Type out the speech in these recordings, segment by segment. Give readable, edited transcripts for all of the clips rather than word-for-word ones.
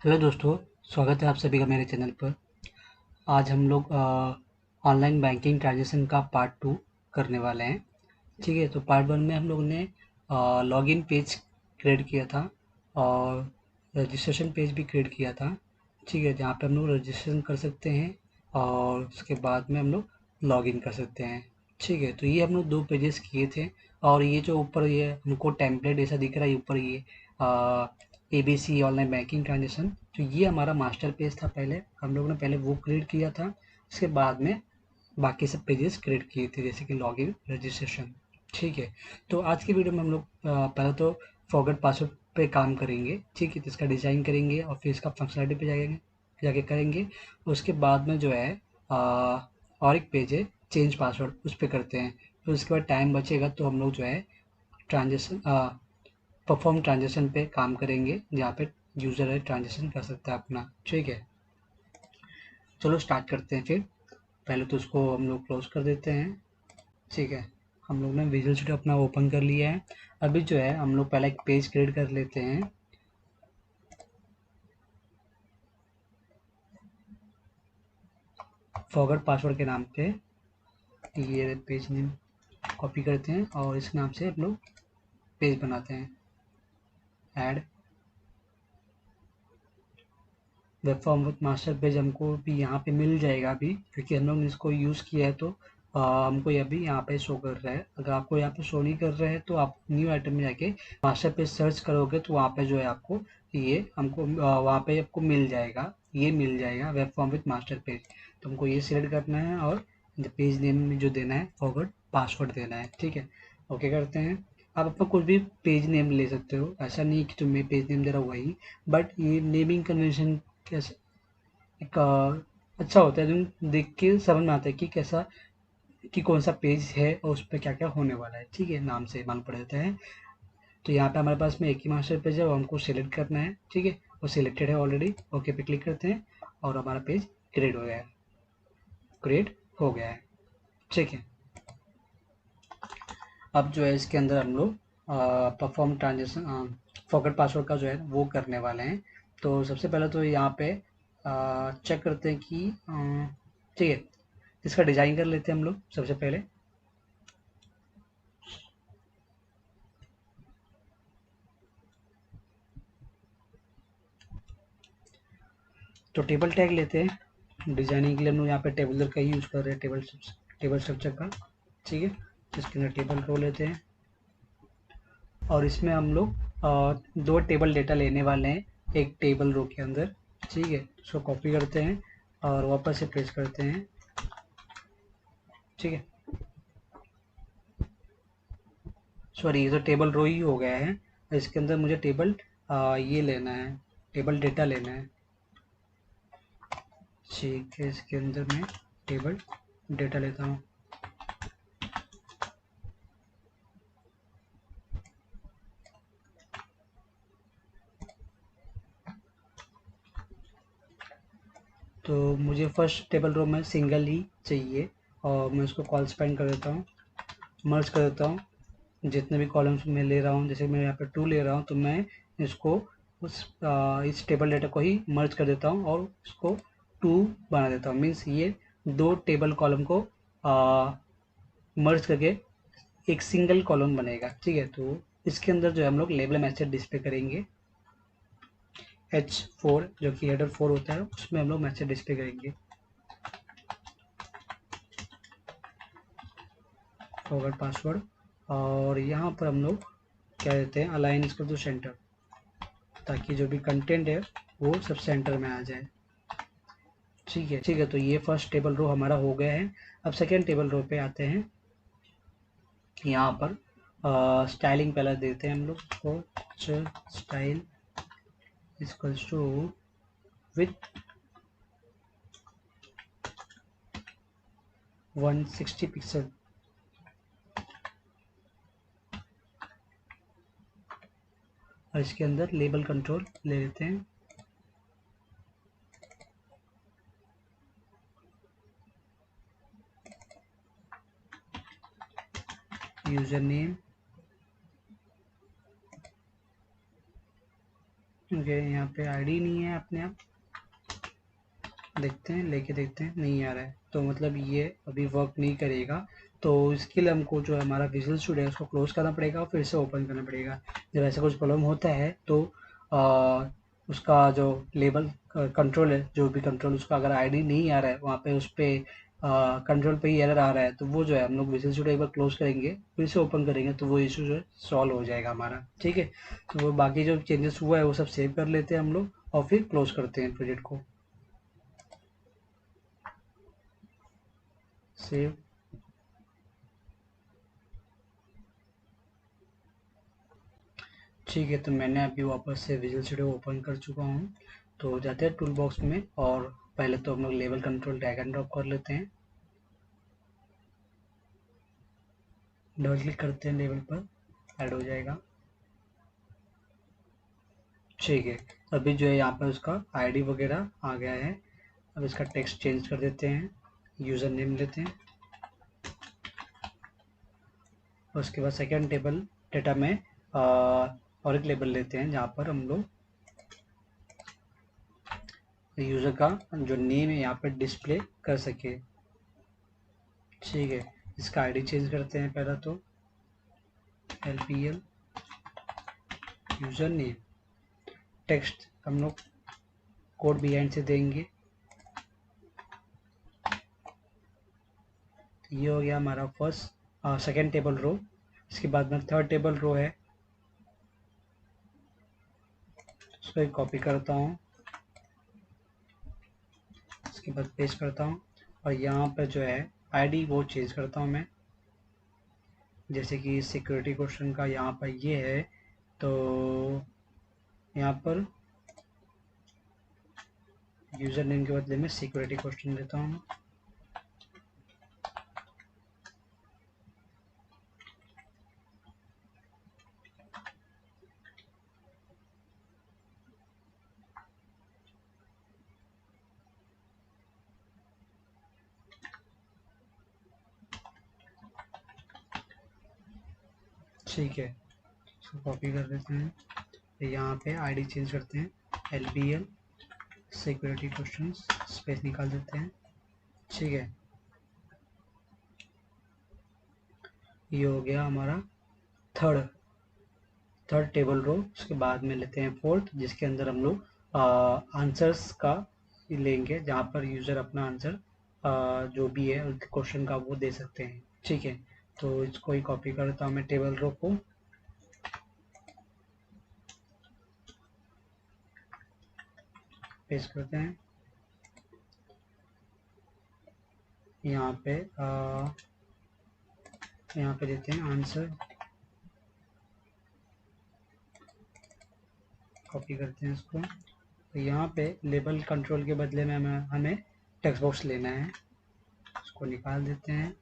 Hello दोस्तों, स्वागत है आप सभी का मेरे चैनल पर। आज हम लोग ऑनलाइन बैंकिंग ट्रांजैक्शन का पार्ट 2 करने वाले हैं। ठीक है, तो पार्ट 1 में हम लोग ने लॉगिन पेज क्रिएट किया था और रजिस्ट्रेशन पेज भी क्रिएट किया था। ठीक है, जहाँ पे हम लोग रजिस्ट्रेशन कर सकते हैं और उसके बाद में हम लोग लॉगिन कर सकते हैं। ठीक है, तो ये हम लोग 2 पेजेस किए थे और ये जो ऊपर ये हमको टेम्पलेट ऐसा दिख रहा है ऊपर ये एबीसी ऑनलाइन बैंकिंग ट्रांजेक्शन, तो ये हमारा मास्टर पेज था। पहले हम लोगों ने पहले वो क्रिएट किया था, उसके बाद में बाकी सब पेजेस क्रिएट किए थे जैसे कि लॉगिन रजिस्ट्रेशन। ठीक है, तो आज की वीडियो में हम लोग पहले तो फॉरगेट पासवर्ड पे काम करेंगे। ठीक है, तो इसका डिज़ाइन करेंगे और फिर इसका फंक्शनलिटी पे जाएंगे जाके करेंगे। उसके बाद में जो है और एक पेज है चेंज पासवर्ड, उस पर करते हैं। फिर उसके बाद टाइम बचेगा तो हम लोग जो है ट्रांजेक्शन परफॉर्म ट्रांजेक्शन पे काम करेंगे, जहाँ पे यूज़र है ट्रांजेक्शन कर सकता है अपना। ठीक है, चलो स्टार्ट करते हैं फिर। पहले तो उसको हम लोग क्लोज कर देते हैं। ठीक है, हम लोग ने विजुअल स्टूडियो अपना ओपन कर लिया है। अभी जो है हम लोग पहले एक पेज क्रिएट कर लेते हैं। फॉरगेट पासवर्ड के नाम पे ये पेज नेम कॉपी करते हैं और इस नाम से हम लोग पेज बनाते हैं। Add web form with master page हमको भी यहाँ पे मिल जाएगा अभी, क्योंकि हम लोग ने इसको यूज़ किया है। तो हमको ये भी यहाँ पे शो कर रहा है। अगर आपको यहाँ पे शो नहीं कर रहा है तो आप न्यू आइटम में जाके मास्टर पेज सर्च करोगे तो वहाँ पे जो है आपको ये हमको वहाँ पे आपको मिल जाएगा, ये मिल जाएगा web form with master page. तो हमको ये सिलेक्ट करना है और पेज नेम में जो देना है फॉरवर्ड पासवर्ड देना है। ठीक है, ओके करते हैं। आप अपना कुछ भी पेज नेम ले सकते हो, ऐसा नहीं कि तुम्हें पेज नेम दे रहा वही, बट ये नेमिंग कन्वेंशन कैसे एक अच्छा होता है, जो देख के समझ में आता है कि कैसा कि कौन सा पेज है और उस पर क्या क्या होने वाला है। ठीक है, नाम से मालूम पड़ जाता है। तो यहाँ पे हमारे पास में एक ही मास्टर पेज है, वो हमको सिलेक्ट करना है। ठीक है, वो सिलेक्टेड है ऑलरेडी। ओके पे क्लिक करते हैं और हमारा पेज क्रिएट हो गया है, क्रिएट हो गया है। ठीक है, अब जो है इसके अंदर हम लोग परफॉर्म ट्रांजेक्शन फॉरगेट पासवर्ड का जो है वो करने वाले हैं। तो सबसे पहले तो यहाँ पे चेक करते हैं कि ठीक है, इसका डिज़ाइन कर लेते हैं हम लोग सबसे पहले। तो टेबल टैग लेते हैं डिजाइनिंग के लिए। हम लोग यहाँ पे टेबलर का ही यूज़ कर रहे हैं, टेबल स्ट्रक्चर का। ठीक है, इसके अंदर टेबल रो लेते हैं और इसमें हम लोग 2 टेबल डेटा लेने वाले हैं एक टेबल रो के अंदर। ठीक है, उसको कॉपी करते हैं और वापस से पेस्ट करते हैं। ठीक है, सॉरी, ये तो टेबल रो ही हो गया है। इसके अंदर मुझे टेबल ये लेना है, टेबल डेटा लेना है। ठीक है, इसके अंदर मैं टेबल डेटा लेता हूँ। तो मुझे फर्स्ट टेबल रो में सिंगल ही चाहिए और मैं उसको कॉल स्पेंड कर देता हूँ, मर्ज कर देता हूँ। जितने भी कॉलम्स मैं ले रहा हूँ, जैसे मैं यहाँ पे 2 ले रहा हूँ, तो मैं इसको इस टेबल डेटा को ही मर्ज कर देता हूँ और उसको 2 बना देता हूँ। मीन्स ये 2 टेबल कॉलम को मर्ज करके एक सिंगल कॉलम बनेगा। ठीक है, तो इसके अंदर जो है हम लोग लेबल मैसेज डिस्प्ले करेंगे। H4 जो कि हेडर 4 होता है, उसमें हम लोग मैसेज डिस्प्ले करेंगे फॉरवर्ड पासवर्ड। और यहाँ पर हम लोग क्या देते हैं, अलाइन इसको टू सेंटर, ताकि जो भी कंटेंट है वो सब सेंटर में आ जाए। ठीक है, ठीक है, तो ये फर्स्ट टेबल रो हमारा हो गया है। अब सेकेंड टेबल रो पे आते हैं। यहाँ पर स्टाइलिंग पहले देते हैं हम लोग को, style equals to width 160 pixel. और इसके अंदर लेबल कंट्रोल ले लेते हैं। यूजर नेम, ओके, यहाँ पे आईडी नहीं है अपने आप, देखते हैं, लेके देखते हैं, नहीं आ रहा है, तो मतलब ये अभी वर्क नहीं करेगा। तो इसके लिए हमको जो हमारा विजुअल स्टूडियो है उसको क्लोज करना पड़ेगा और फिर से ओपन करना पड़ेगा। जब ऐसा कुछ प्रॉब्लम होता है तो उसका जो लेबल कंट्रोल है, जो भी कंट्रोल, उसका अगर आईडी नहीं आ रहा है वहाँ पे, उस पर कंट्रोल पे ही एरर आ रहा है, तो वो जो है हम लोग विजुअल स्टूडियो एक बार क्लोज करेंगे, फिर से ओपन करेंगे, तो वो इशू जो है सॉल्व हो जाएगा हमारा। ठीक है, तो वो बाकी जो चेंजेस हुआ है वो सब सेव कर लेते हैं हम लोग और फिर क्लोज करते हैं प्रोजेक्ट को। सेव। ठीक है, तो मैंने अभी वापस से विजुअल स्टूडियो ओपन कर चुका हूँ। तो जाते हैं टूल बॉक्स में और पहले तो हम लोग level control drag and drop कर लेते हैं। डबल क्लिक करते हैं, लेवल पर ऐड हो जाएगा। ठीक है, अभी जो है यहाँ पर उसका आईडी वगैरह आ गया है। अब इसका टेक्स्ट चेंज कर देते हैं, यूज़र नेम लेते हैं, और उसके बाद सेकेंड टेबल डेटा में और एक लेबल लेते हैं जहाँ पर हम लोग यूज़र का जो नेम है यहाँ पर डिस्प्ले कर सके। ठीक है, इसका आईडी चेंज करते हैं पहला तो, LPL यूज़र नेम, टेक्स्ट हम लोग कोड बिहाइंड से देंगे। ये हो गया हमारा फर्स्ट सेकेंड टेबल रो। इसके बाद में थर्ड टेबल रो है, उसको एक कॉपी करता हूँ, इसके बाद पेस्ट करता हूँ, और यहाँ पर जो है आईडी वो चेंज करता हूँ मैं। जैसे कि सिक्योरिटी क्वेश्चन का यहाँ पर ये है, तो यहाँ पर यूज़र नेम के बदले में सिक्योरिटी क्वेश्चन देता हूँ। ठीक है, इसको कॉपी कर देते हैं, यहाँ पे आईडी चेंज करते हैं, LBL सिक्योरिटी क्वेश्चन, स्पेस निकाल देते हैं। ठीक है, ये हो गया हमारा थर्ड थर्ड टेबल रो। उसके बाद में लेते हैं फोर्थ, जिसके अंदर हम लोग आंसर्स का लेंगे, जहाँ पर यूज़र अपना आंसर जो भी है क्वेश्चन का वो दे सकते हैं। ठीक है, तो इसको ही कॉपी करता हूँ मैं टेबल रो को, पेस्ट करते हैं यहाँ पे, यहाँ पे देते हैं आंसर, कॉपी करते हैं इसको। तो यहाँ पे लेबल कंट्रोल के बदले में हमें टेक्स्ट बॉक्स लेना है, उसको निकाल देते हैं,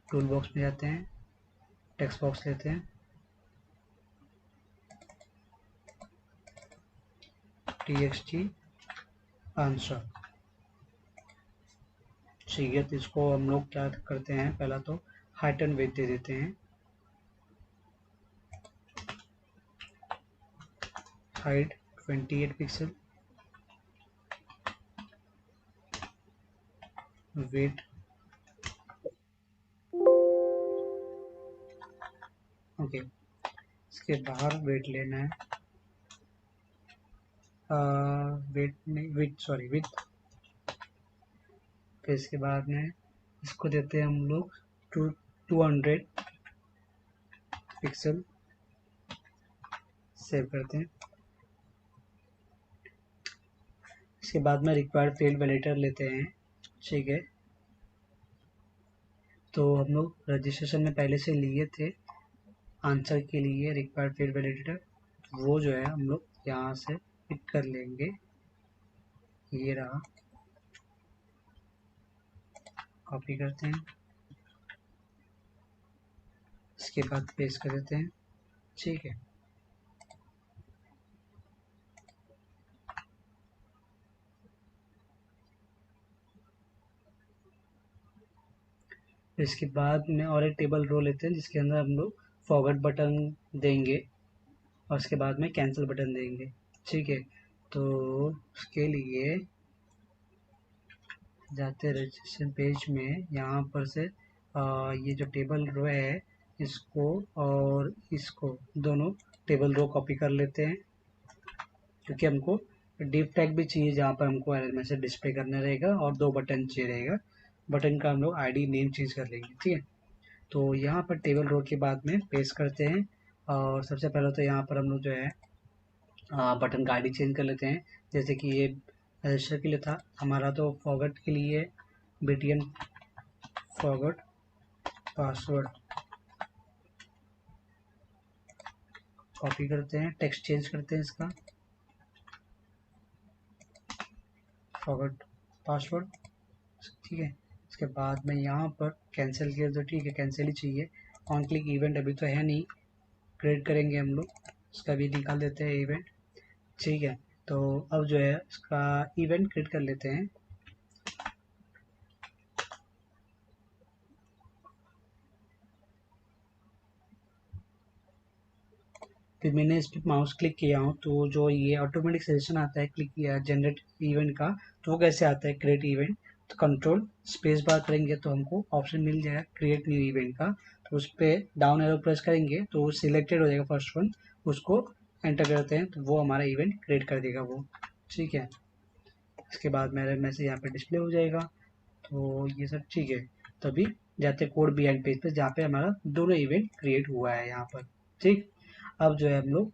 टूल बॉक्स में जाते हैं, टेक्स्ट बॉक्स लेते हैं, TXT आंसर। ठीक है, तो इसको हम लोग क्या करते हैं, पहला तो हाइट एंड वेट दे देते हैं, हाइट 28 पिक्सल, वेट ओके, इसके बाहर वेट लेना है, वेट नहीं, विथ, सॉरी विथ। फिर इसके बाद में इसको देते हैं हम लोग 200 पिक्सल, सेव करते हैं। इसके बाद में रिक्वायर्ड फील्ड वैलिडेटर लेते हैं। ठीक है, तो हम लोग रजिस्ट्रेशन में पहले से लिए थे आंसर के लिए रिक्वायर्ड फील्ड वैलिडेटर, वो जो है हम लोग यहाँ से पिक कर लेंगे, ये रहा, कॉपी करते हैं, इसके बाद पेस्ट कर देते हैं। ठीक है, इसके बाद में और एक टेबल रो लेते हैं जिसके अंदर हम लोग फॉरवर्ड बटन देंगे और उसके बाद में कैंसिल बटन देंगे। ठीक है, तो उसके लिए जाते रजिस्ट्रेशन पेज में यहाँ पर से ये जो टेबल रो है इसको और इसको दोनों टेबल रो कॉपी कर लेते हैं, क्योंकि हमको डिव टैग भी चाहिए जहाँ पर हमको एरर मैसेज डिस्प्ले करना रहेगा, और 2 बटन चाहिए रहेगा। बटन का हम लोग आईडी नेम चेंज कर लेंगे, ठीक है। तो यहाँ पर टेबल रो के बाद में पेस्ट करते हैं, और सबसे पहले तो यहाँ पर हम लोग जो है बटन का आईडी चेंज कर लेते हैं। जैसे कि ये रजिस्टर के लिए था हमारा, तो फॉरगेट के लिए BTN फॉरगेट पासवर्ड कॉपी करते हैं, टेक्स्ट चेंज करते हैं इसका, फॉरगेट पासवर्ड, ठीक है। इसके बाद में यहाँ पर कैंसिल किया तो ठीक है, कैंसिल ही चाहिए। ऑन क्लिक इवेंट अभी तो है नहीं, क्रिएट करेंगे हम लोग, इसका भी निकाल देते हैं इवेंट, ठीक है। तो अब जो है इसका इवेंट क्रिएट कर लेते हैं। फिर मैंने इस पर माउस क्लिक किया हूँ, तो जो ये ऑटोमेटिक सजेशन आता है क्लिक किया जनरेट इवेंट का, तो वो कैसे आता है क्रिएट इवेंट, तो कंट्रोल स्पेस बार करेंगे तो हमको ऑप्शन मिल जाएगा क्रिएट न्यू इवेंट का, तो उस पर डाउन एरो प्रेस करेंगे तो वो सिलेक्टेड हो जाएगा फर्स्ट वन, उसको एंटर करते हैं तो वो हमारा इवेंट क्रिएट कर देगा वो, ठीक है। इसके बाद मेरा मैसेज यहाँ पे डिस्प्ले हो जाएगा, तो ये सब ठीक है। तभी जाते कोड बिहाइंड पेज पे जहाँ पे हमारा दोनों इवेंट क्रिएट हुआ है यहाँ पर, ठीक। अब जो है हम लोग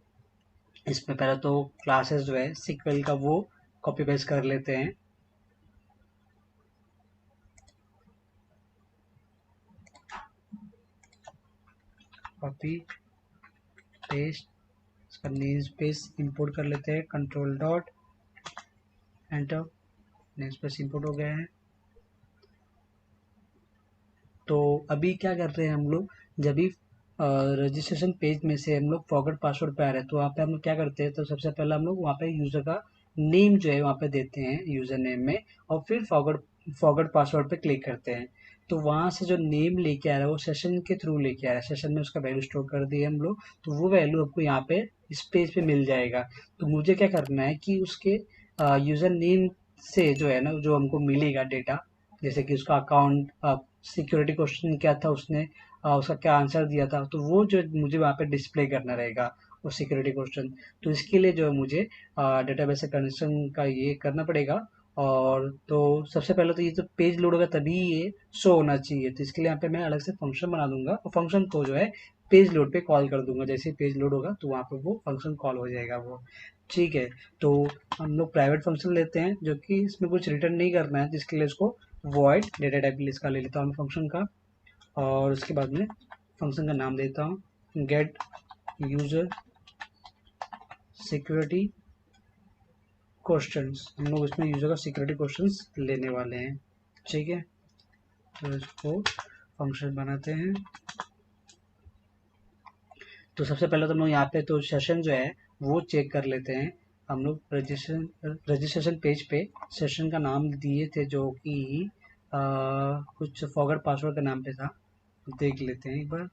इसमें पहले तो क्लासेस जो है सीक्वल का वो कॉपी पेस्ट कर लेते हैं, कॉपी पेस्ट, इसका नेम स्पेस इंपोर्ट कर लेते हैं, control dot enter, name space import हो गया है। तो अभी क्या कर रहे हैं हम लोग, जब भी रजिस्ट्रेशन पेज में से हम लोग फॉरगेट पासवर्ड पे आ रहे हैं, तो वहाँ पे हम लोग क्या करते हैं, तो सबसे पहले हम लोग वहाँ पे यूज़र का नेम जो है वहाँ पे देते हैं यूज़र नेम में, और फिर फॉरगेट फॉरगेट पासवर्ड पे क्लिक करते हैं। तो वहाँ से जो नेम लेके आ रहा है वो सेशन के थ्रू लेके आ रहा है, सेशन में उसका वैल्यू स्टोर कर दिए हम लोग, तो वो वैल्यू आपको यहाँ पे इस पेज पे मिल जाएगा। तो मुझे क्या करना है कि उसके यूज़र नेम से जो है ना, जो हमको मिलेगा डेटा, जैसे कि उसका अकाउंट, सिक्योरिटी क्वेश्चन क्या था उसने, उसका क्या आंसर दिया था, तो वो जो मुझे वहाँ पे डिस्प्ले करना रहेगा वो सिक्योरिटी क्वेश्चन। तो इसके लिए जो है मुझे डेटाबेस से कनेक्शन का ये करना पड़ेगा, और तो सबसे पहले तो ये तो पेज लोड होगा तभी ये शो होना चाहिए, तो इसके लिए यहाँ पे मैं अलग से फंक्शन बना दूंगा, और फंक्शन को जो है पेज लोड पे कॉल कर दूंगा, जैसे पेज लोड होगा तो वहाँ पे वो फंक्शन कॉल हो जाएगा वो, ठीक है। तो हम लोग प्राइवेट फंक्शन लेते हैं जो कि इसमें कुछ रिटर्न नहीं करना है, जिसके लिए इसको वॉइड डेटा टाइप लिस्ट का ले लेता हूँ फंक्शन का, और उसके बाद में फंक्शन का नाम देता हूँ गेट यूजर सिक्योरिटी क्वेश्चंस, हम लोग इसमें यूजर का सिक्योरिटी क्वेश्चंस लेने वाले हैं, ठीक है। तो इसको फंक्शन बनाते हैं। तो सबसे पहले तो हम लोग यहाँ पे तो सेशन जो है वो चेक कर लेते हैं। हम लोग रजिस्ट्रेशन पेज पे सेशन का नाम दिए थे जो कि कुछ फॉरगेट पासवर्ड के नाम पे था, देख लेते हैं एक बार।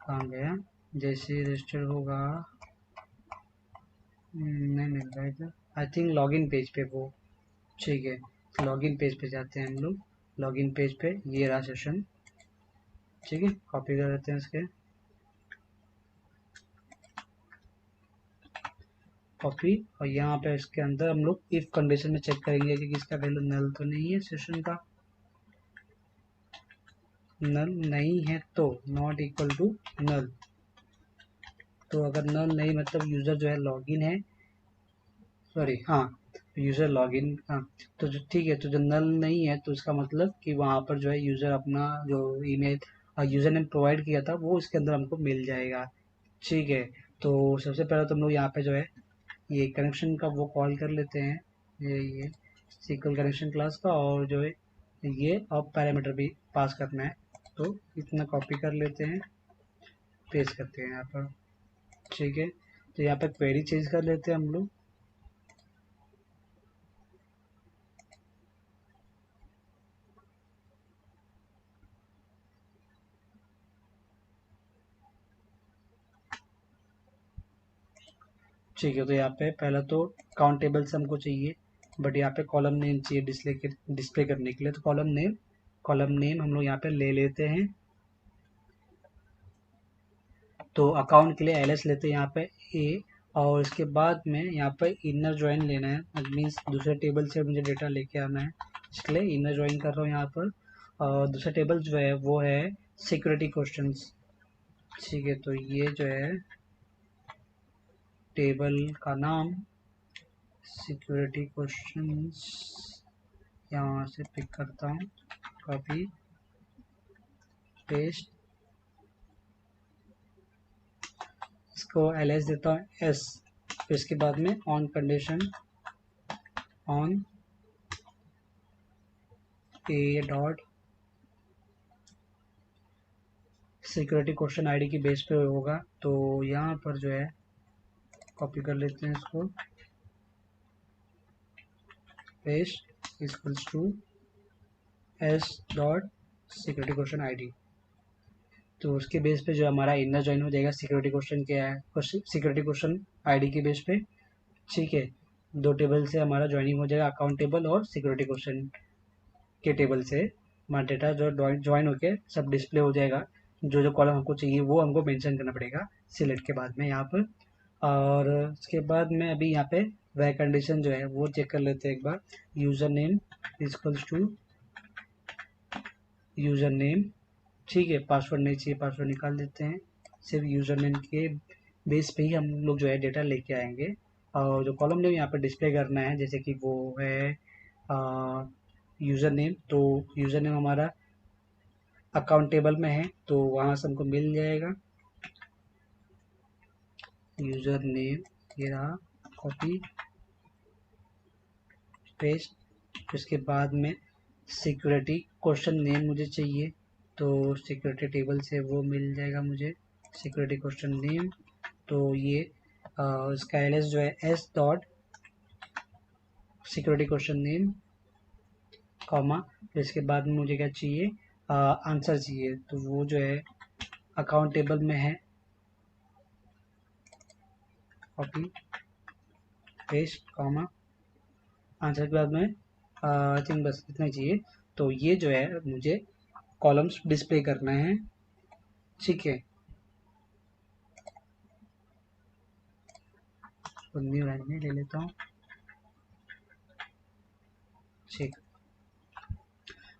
कहाँ गया, जैसे रजिस्टर होगा नहीं मिल रहा है इधर, आई थिंक लॉगिन पेज पे वो, ठीक है। लॉगिन पेज पे जाते हैं हम लोग, लॉगिन पेज पे ये रहा सेशन, ठीक है। कॉपी कर देते हैं इसके, कॉपी, और यहाँ पे इसके अंदर हम लोग इफ कंडीशन में चेक करेंगे कि इसका वैल्यू नल तो नहीं है, सेशन का नल नहीं है तो नॉट इक्वल टू नल, तो अगर नल नहीं मतलब यूजर जो है लॉगिन है, सॉरी हाँ, यूजर लॉगिन, हाँ। तो जो ठीक है, तो जो नल नहीं है तो इसका मतलब कि वहाँ पर जो है यूजर अपना जो ईमेल यूजर ने प्रोवाइड किया था वो इसके अंदर हमको मिल जाएगा, ठीक है। तो सबसे पहले तो हम लोग यहाँ पे जो है ये कनेक्शन का वो कॉल कर लेते हैं, ये सीक्वल कनेक्शन क्लास का, और जो है ये अब पैरामीटर भी पास करना है, तो इतना कॉपी कर लेते हैं, पेस्ट करते हैं यहाँ पर, ठीक है। तो यहाँ पर क्वेरी चेंज कर लेते हैं हम लोग, ठीक है, तो यहाँ पे पहला तो काउंटेबल्स हमको चाहिए, बट यहाँ पे कॉलम नेम चाहिए डिस्प्ले करने के लिए। तो कॉलम नेम हम लोग यहाँ पे ले लेते हैं। तो अकाउंट के लिए एलएस लेते हैं यहाँ पे ए, और इसके बाद में यहाँ पे इनर ज्वाइन लेना है, मीन्स दूसरे टेबल से मुझे डेटा लेके आना है, इसलिए इनर ज्वाइन कर रहा हूँ यहाँ पर। और दूसरा टेबल जो है वो है सिक्योरिटी क्वेश्चंस। ठीक है, तो ये जो है टेबल का नाम सिक्योरिटी क्वेश्चंस, यहाँ से पिक करता हूँ, कॉपी पेस्ट, इसको एलएस देता हूँ एस, फिर इसके बाद में on condition on A dot security question ID की बेस पे होगा। तो यहाँ पर जो है कॉपी कर लेते हैं इसको, paste equals to S dot security question ID. तो उसके बेस पे जो हमारा इनर ज्वाइन हो जाएगा सिक्योरिटी क्वेश्चन क्या है, सिक्योरिटी क्वेश्चन आईडी के बेस पे। ठीक है, दो टेबल से हमारा ज्वाइनिंग हो जाएगा, अकाउंट टेबल और सिक्योरिटी क्वेश्चन के टेबल से हमारा डेटा जो ज्वाइन होके सब डिस्प्ले हो जाएगा। जो जो कॉलम हमको चाहिए वो हमको मेंशन करना पड़ेगा सिलेक्ट के बाद में यहाँ पर। और उसके बाद में अभी यहाँ पे वह कंडीशन जो है वो चेक कर लेते हैं एक बार। User name equals to user name, ठीक है, पासवर्ड नहीं चाहिए, पासवर्ड निकाल देते हैं। सिर्फ यूज़र नेम के बेस पे ही हम लोग जो है डेटा लेके आएंगे। और जो कॉलम नेम यहाँ पर डिस्प्ले करना है, जैसे कि वो है यूज़र नेम, तो यूज़र नेम हमारा अकाउंट टेबल में है तो वहाँ से हमको मिल जाएगा यूज़र नेम, ये रहा, कॉपी पेस्ट। उसके बाद में सिक्योरिटी क्वेश्चन नेम मुझे चाहिए, तो सिक्योरिटी टेबल से वो मिल जाएगा मुझे सिक्योरिटी क्वेश्चन नेम। तो ये इसका एलएस जो है S dot security question name, comma, फिर इसके बाद में मुझे क्या चाहिए, आंसर चाहिए, तो वो जो है अकाउंट टेबल में है, कॉपी पेस्ट, कॉमा, आंसर के बाद में आई थिंक बस इतना ही चाहिए। तो ये जो है मुझे कॉलम्स डिस्प्ले करना है। ठीक है, तो न्यू लाइन में ले लेता हूँ। ठीक,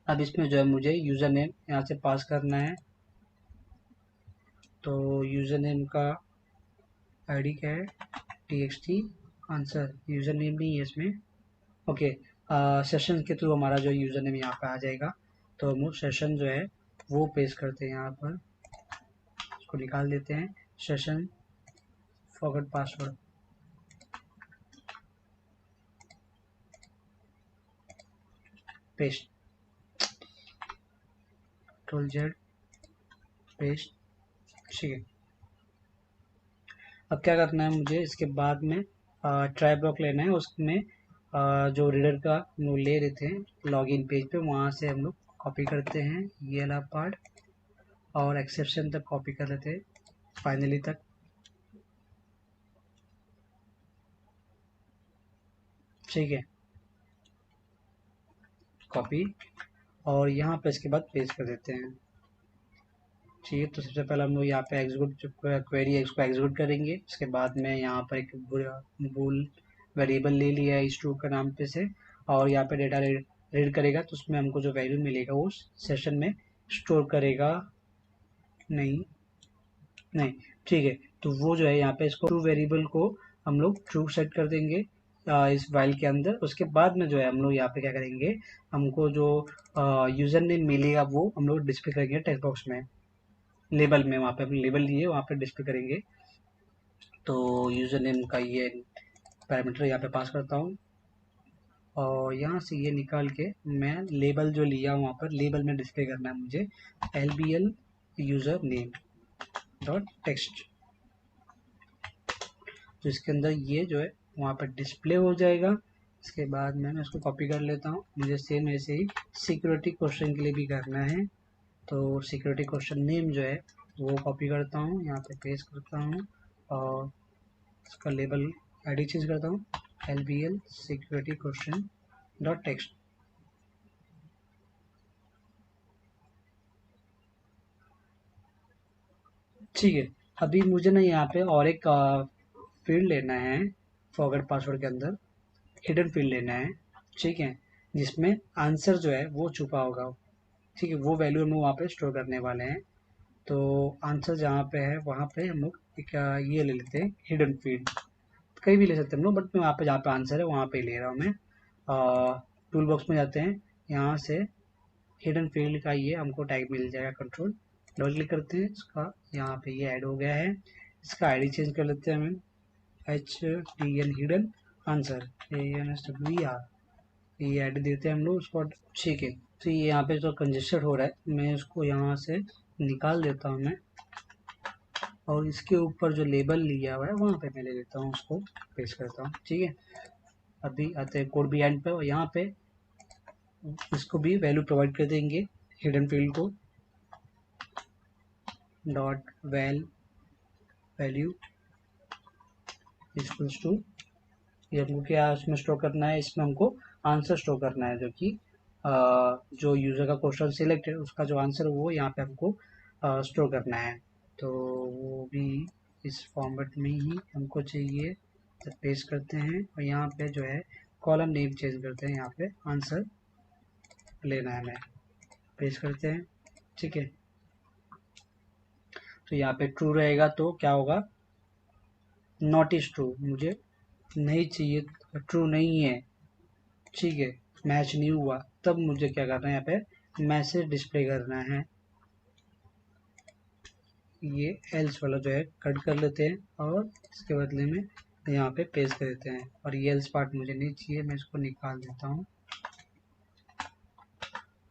अब इसमें जो है मुझे यूज़र नेम यहाँ से पास करना है। तो यूज़र नेम का आईडी क्या है, txt आंसर, यूज़र नेम नहीं है इसमें। ओके, सेशन के थ्रू हमारा जो यूज़र नेम यहाँ पे आ जाएगा। तो हम सेशन जो है वो पेस्ट करते हैं यहाँ पर, इसको निकाल देते हैं, session forgot password, paste, control Z, paste. ठीक है, अब क्या करना है मुझे, इसके बाद में ट्राई ब्लॉक लेना है, उसमें जो रीडर का हम लोग ले रहे थे लॉगिन पेज पे, वहाँ से हम लोग कॉपी करते हैं ये वाला पार्ट और एक्सेप्शन तक कॉपी कर लेते हैं, फाइनली तक। ठीक है, कॉपी, और यहाँ पे इसके बाद पेस्ट कर देते हैं। ठीक है, तो सबसे पहले हम लोग यहाँ पे एग्जीक्यूट क्वेरी है इसको एग्जीक्यूट करेंगे। उसके बाद में यहाँ पर एक बूल वेरिएबल ले लिया है स्टू का नाम पे से, और यहाँ पे डेटा रीड करेगा, तो उसमें हमको जो वैल्यू मिलेगा वो सेशन में स्टोर करेगा। नहीं नहीं, ठीक है, तो वो जो है यहाँ पे इसको ट्रू वेरिएबल को हम लोग ट्रू सेट कर देंगे इस वाइल के अंदर। उसके बाद में जो है हम लोग यहाँ पे क्या करेंगे, हमको जो यूजर नेम मिलेगा वो हम लोग डिस्प्ले करेंगे टेक्स्ट बॉक्स में, लेबल में, वहाँ पे हम लेबल लिए वहाँ पे डिस्प्ले करेंगे। तो यूजर नेम का ये पैरामीटर यहाँ पे पास करता हूँ, और यहाँ से ये निकाल के मैं लेबल जो लिया वहाँ पर लेबल में डिस्प्ले करना है मुझे, LBL user name dot text. तो इसके अंदर ये जो है वहाँ पर डिस्प्ले हो जाएगा। इसके बाद मैं इसको कॉपी कर लेता हूँ, मुझे सेम ऐसे ही सिक्योरिटी क्वेश्चन के लिए भी करना है। तो सिक्योरिटी क्वेश्चन नेम जो है वो कॉपी करता हूँ, यहाँ पे पेस्ट करता हूँ, और इसका लेबल आईडी चेंज करता हूँ, LBL security question dot text. ठीक है, अभी मुझे ना यहाँ पे और एक फील्ड लेना है फॉरगेट पासवर्ड के अंदर, हिडन फील्ड लेना है। ठीक है, जिसमें आंसर जो है वो छुपा होगा। ठीक है, वो वैल्यू हम लोग वहाँ पे स्टोर करने वाले हैं। तो आंसर जहाँ पे है वहाँ पे हम लोग एक ये ले लेते हैं हिडन फील्ड, कहीं भी ले सकते हैं हम लोग, बट मैं वहाँ पे जहाँ पे आंसर है वहाँ पे ले रहा हूँ मैं। टूल बॉक्स में जाते हैं, यहाँ से हिडन फील्ड का ये हमको टैग मिल जाएगा, कंट्रोल डबल क्लिक करते हैं इसका, यहाँ पे ये ऐड हो गया है। इसका आईडी चेंज कर लेते हैं हम, HDN हिडन आंसर ANSWER, ये आईडी देते हैं हम लोग उसको। ठीक है, तो ये यहाँ पे जो कंजेस्टेड हो रहा है मैं उसको यहाँ से निकाल देता हूँ मैं, और इसके ऊपर जो लेबल लिया हुआ है वहाँ पे मैं ले लेता हूँ, उसको पेस्ट करता हूँ। ठीक है, अभी आते हैं कोड बिहाइंड पे, और यहाँ पे इसको भी वैल्यू प्रोवाइड कर देंगे हिडन फील्ड को, डॉट वैल्यू इक्वल्स टू, ये हमको क्या इसमें स्टोर करना है, इसमें हमको आंसर स्टोर करना है, जो कि जो यूज़र का क्वेश्चन सिलेक्ट है उसका जो आंसर है वो यहाँ पे हमको स्टोर करना है। तो वो भी इस फॉर्मेट में ही हमको चाहिए, तो पेस्ट करते हैं, और यहाँ पे जो है कॉलम नेम चेंज करते हैं, यहाँ पे आंसर लेना है हमें, पेस्ट करते हैं। ठीक है, तो यहाँ पे ट्रू रहेगा तो क्या होगा, नॉट इज ट्रू, मुझे नहीं चाहिए, ट्रू नहीं है। ठीक है, मैच नहीं हुआ, तब मुझे क्या करना है, यहाँ पे मैसेज डिस्प्ले करना है। ये एल्स वाला जो है कट कर लेते हैं, और इसके बदले में यहाँ पे पेस्ट कर देते हैं, और ये एल्स पार्ट मुझे नहीं चाहिए, मैं इसको निकाल देता हूँ,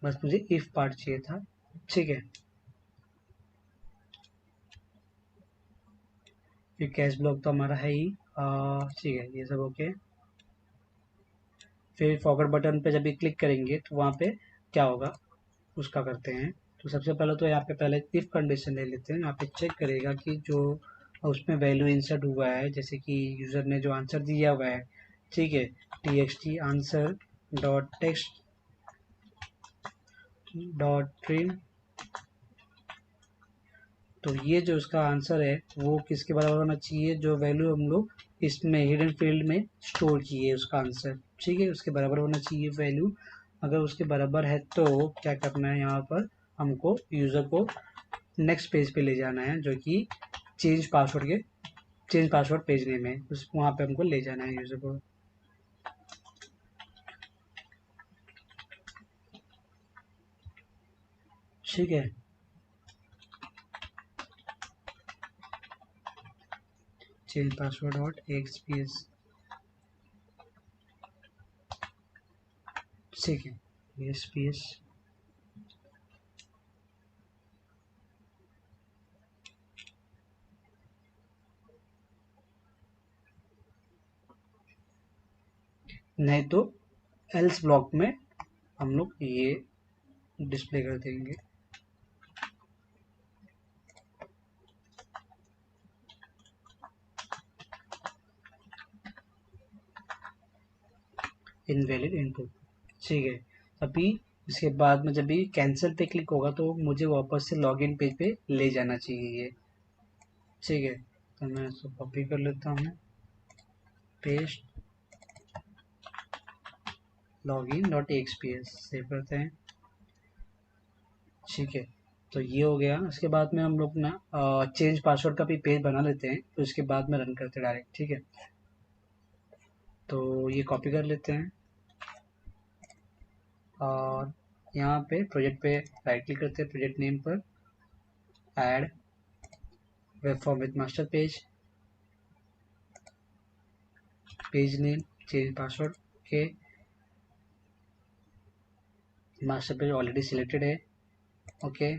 बस मुझे इफ पार्ट चाहिए था। ठीक है, ये कैश ब्लॉक तो हमारा है ही। ठीक है, ये सब ओके। फिर फॉरवर्ड बटन पे जब भी क्लिक करेंगे तो वहाँ पे क्या होगा उसका करते हैं। तो सबसे पहले तो यहाँ पे पहले इफ कंडीशन ले लेते हैं, यहाँ पे चेक करेगा कि जो उसमें वैल्यू इंसर्ट हुआ है, जैसे कि यूज़र ने जो आंसर दिया हुआ है, ठीक है, TXT answer dot text dot trim, तो ये जो उसका आंसर है वो किसके बराबर होना चाहिए, जो वैल्यू हम लोग इसमें हिडन फील्ड में स्टोर किए उसका आंसर। ठीक है, उसके बराबर होना चाहिए वैल्यू। अगर उसके बराबर है तो क्या करना है, यहाँ पर हमको यूज़र को नेक्स्ट पेज पे ले जाना है, जो कि चेंज पासवर्ड पेज नेम है, उस वहाँ पे हमको ले जाना है यूज़र को। ठीक है, चेंज पासवर्ड डॉट XPS। ठीक है, XPS, नहीं तो एल्स ब्लॉक में हम लोग ये डिस्प्ले कर देंगे। Invalid input. ठीक है, अभी इसके बाद में जब भी कैंसिल पे क्लिक होगा तो मुझे वापस से लॉगिन पेज पे ले जाना चाहिए ये। ठीक है, तो मैं इसको कॉपी कर लेता हूँ, paste login dot XPS save करते हैं। ठीक है, तो ये हो गया। इसके बाद में हम लोग ना चेंज पासवर्ड का भी पेज बना लेते हैं, तो इसके बाद में रन करते हैं डायरेक्ट। ठीक है, तो ये कॉपी कर लेते हैं, और यहाँ पे प्रोजेक्ट पे राइट क्लिक करते हैं, प्रोजेक्ट नेम पर add web form with master page, page name change password के, मास्टर पेज ऑलरेडी सिलेक्टेड है। ओके,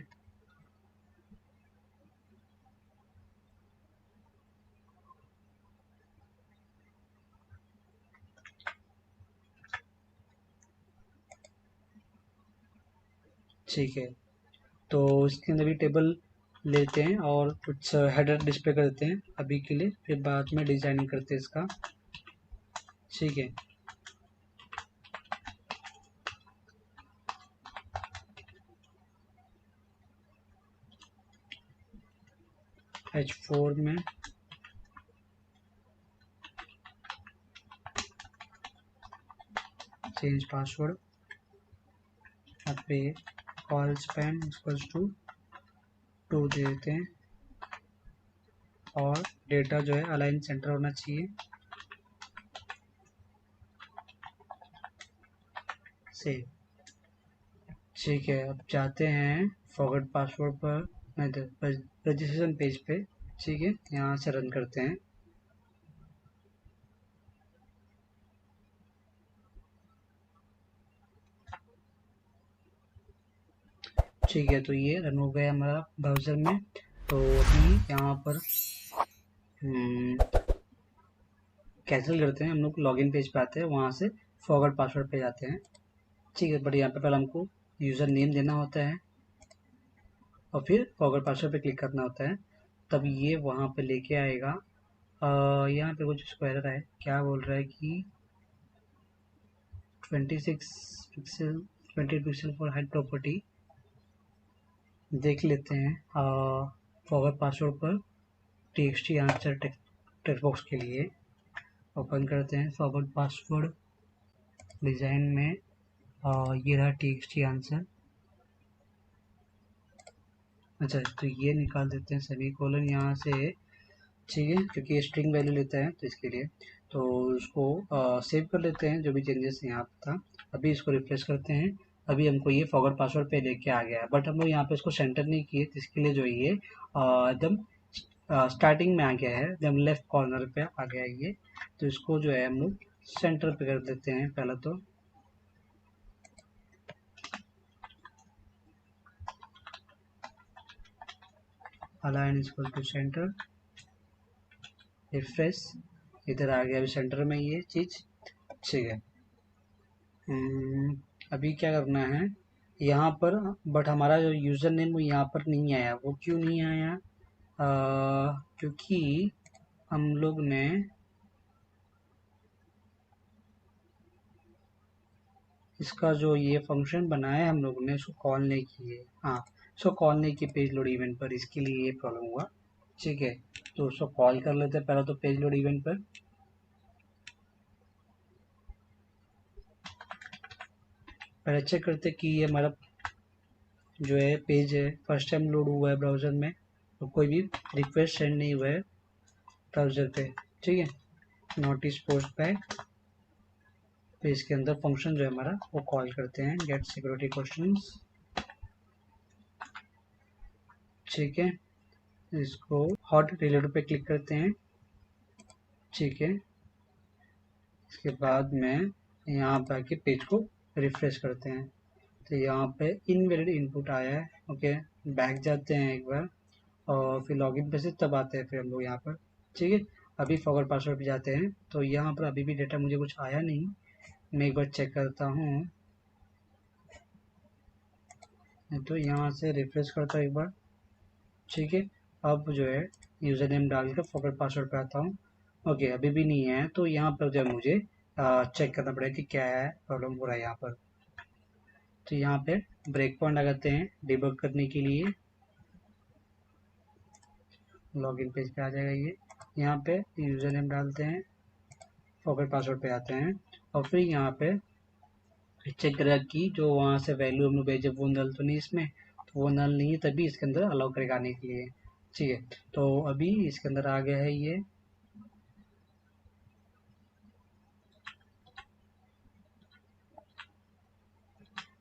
ठीक है, तो इसके अंदर भी टेबल लेते हैं और कुछ हेडर डिस्प्ले कर देते हैं अभी के लिए, फिर बाद में डिजाइनिंग करते हैं इसका। ठीक है। H4 में चेंज पासवर्ड, यहाँ पे कॉल स्पैन इक्वल्स टू 2 दे देते हैं और डेटा जो है अलाइन सेंटर होना चाहिए। सेव। ठीक है, अब जाते हैं फॉरगॉट पासवर्ड पर, रजिस्ट्रेशन पेज पे। ठीक है, यहाँ से रन करते हैं। ठीक है, तो ये रन हो गया हमारा ब्राउज़र में। तो अभी यहाँ पर कैंसिल करते हैं, हम लोग लॉगिन पेज पे आते हैं, वहाँ से फॉरगॉट पासवर्ड पे जाते हैं। ठीक है, बट यहाँ पे पहले हमको यूज़र नेम देना होता है और फिर फॉरगॉट पासवर्ड पे क्लिक करना होता है, तब ये वहाँ पे लेके आएगा। यहाँ पे कुछ इसको एरर है, क्या बोल रहा है कि 26 pixel 20 pixel for hide property. देख लेते हैं फॉरगॉट पासवर्ड पर txt आंसर टेक्स्ट बॉक्स के लिए। ओपन करते हैं फॉरगॉट पासवर्ड डिज़ाइन में, ये रहा txt आंसर। अच्छा, तो ये निकाल देते हैं सेमीकोलन यहाँ से। ठीक है, क्योंकि ये स्ट्रिंग वैल्यू लेता है तो इसके लिए तो उसको सेव कर लेते हैं जो भी चेंजेस यहाँ पे था। अभी इसको रिफ्रेश करते हैं। अभी हमको ये फॉरगॉट पासवर्ड पे लेके आ गया है, बट हम लोग यहाँ पे इसको सेंटर नहीं किए, तो इसके लिए जो ये एकदम स्टार्टिंग में आ गया है, एकदम लेफ्ट कॉर्नर पे आ गया है ये। तो इसको जो है हम लोग सेंटर पे कर देते हैं पहले तो। Align equal to centre, refresh, इधर आ गया अभी सेंटर में ये चीज़। ठीक है, अभी क्या करना है यहाँ पर, बट हमारा जो यूज़र नेम वो यहाँ पर नहीं आया। वो क्यों नहीं आया? क्योंकि हम लोग ने इसका जो ये फंक्शन बनाया हम लोग ने, उसको कॉल नहीं किए। हाँ, उसको कॉल नहीं किए पेज लोड इवेंट पर, इसके लिए ये प्रॉब्लम हुआ। ठीक है, तो उसको कॉल कर लेते हैं पहले तो पेज लोड इवेंट पर। पहले चेक करते कि ये हमारा जो है पेज है फर्स्ट टाइम लोड हुआ है ब्राउज़र में, तो कोई भी रिक्वेस्ट सेंड नहीं हुआ है ब्राउज़र पे। ठीक है, नोटिस पोस्ट बैक, पेज के अंदर फंक्शन जो है हमारा वो कॉल करते हैं गेट सिक्योरिटी क्वेश्चंस। ठीक है, इसको हॉट रिलेटेड पे क्लिक करते हैं। ठीक है, इसके बाद में यहाँ पे आके पेज को रिफ्रेश करते हैं, तो यहाँ पे इनवैलिड इनपुट आया है। ओके, बैक जाते हैं एक बार और फिर लॉगिन पे से तब आते हैं फिर हम लोग यहाँ पर। ठीक है, अभी फॉरगॉट पासवर्ड पे जाते हैं, तो यहाँ पर अभी भी डेटा मुझे कुछ आया नहीं। मैं एक बार चेक करता हूँ, तो यहाँ से रिफ्रेश करता हूँ एक बार। ठीक है, अब जो है यूज़र नेम डाल कर फॉरगॉट पासवर्ड पे आता हूँ। ओके, अभी भी नहीं है, तो यहाँ पर जो है मुझे चेक करना पड़ेगा कि क्या है प्रॉब्लम हो रहा है यहाँ पर। तो यहाँ पे ब्रेक पॉइंट लगाते हैं डिबग करने के लिए। लॉगिन पेज पे आ जाएगा ये, यहाँ पे यूज़र नेम डालते हैं, फॉरगॉट पासवर्ड पे आते हैं और फिर यहाँ पे चेक करेगा कि जो वहाँ से वैल्यू हम लोग भेजे वो नल तो नहीं इसमें, तो वो नल नहीं है तभी इसके अंदर अलाउ करेगा आने के लिए। ठीक है, तो अभी इसके अंदर आ गया है ये।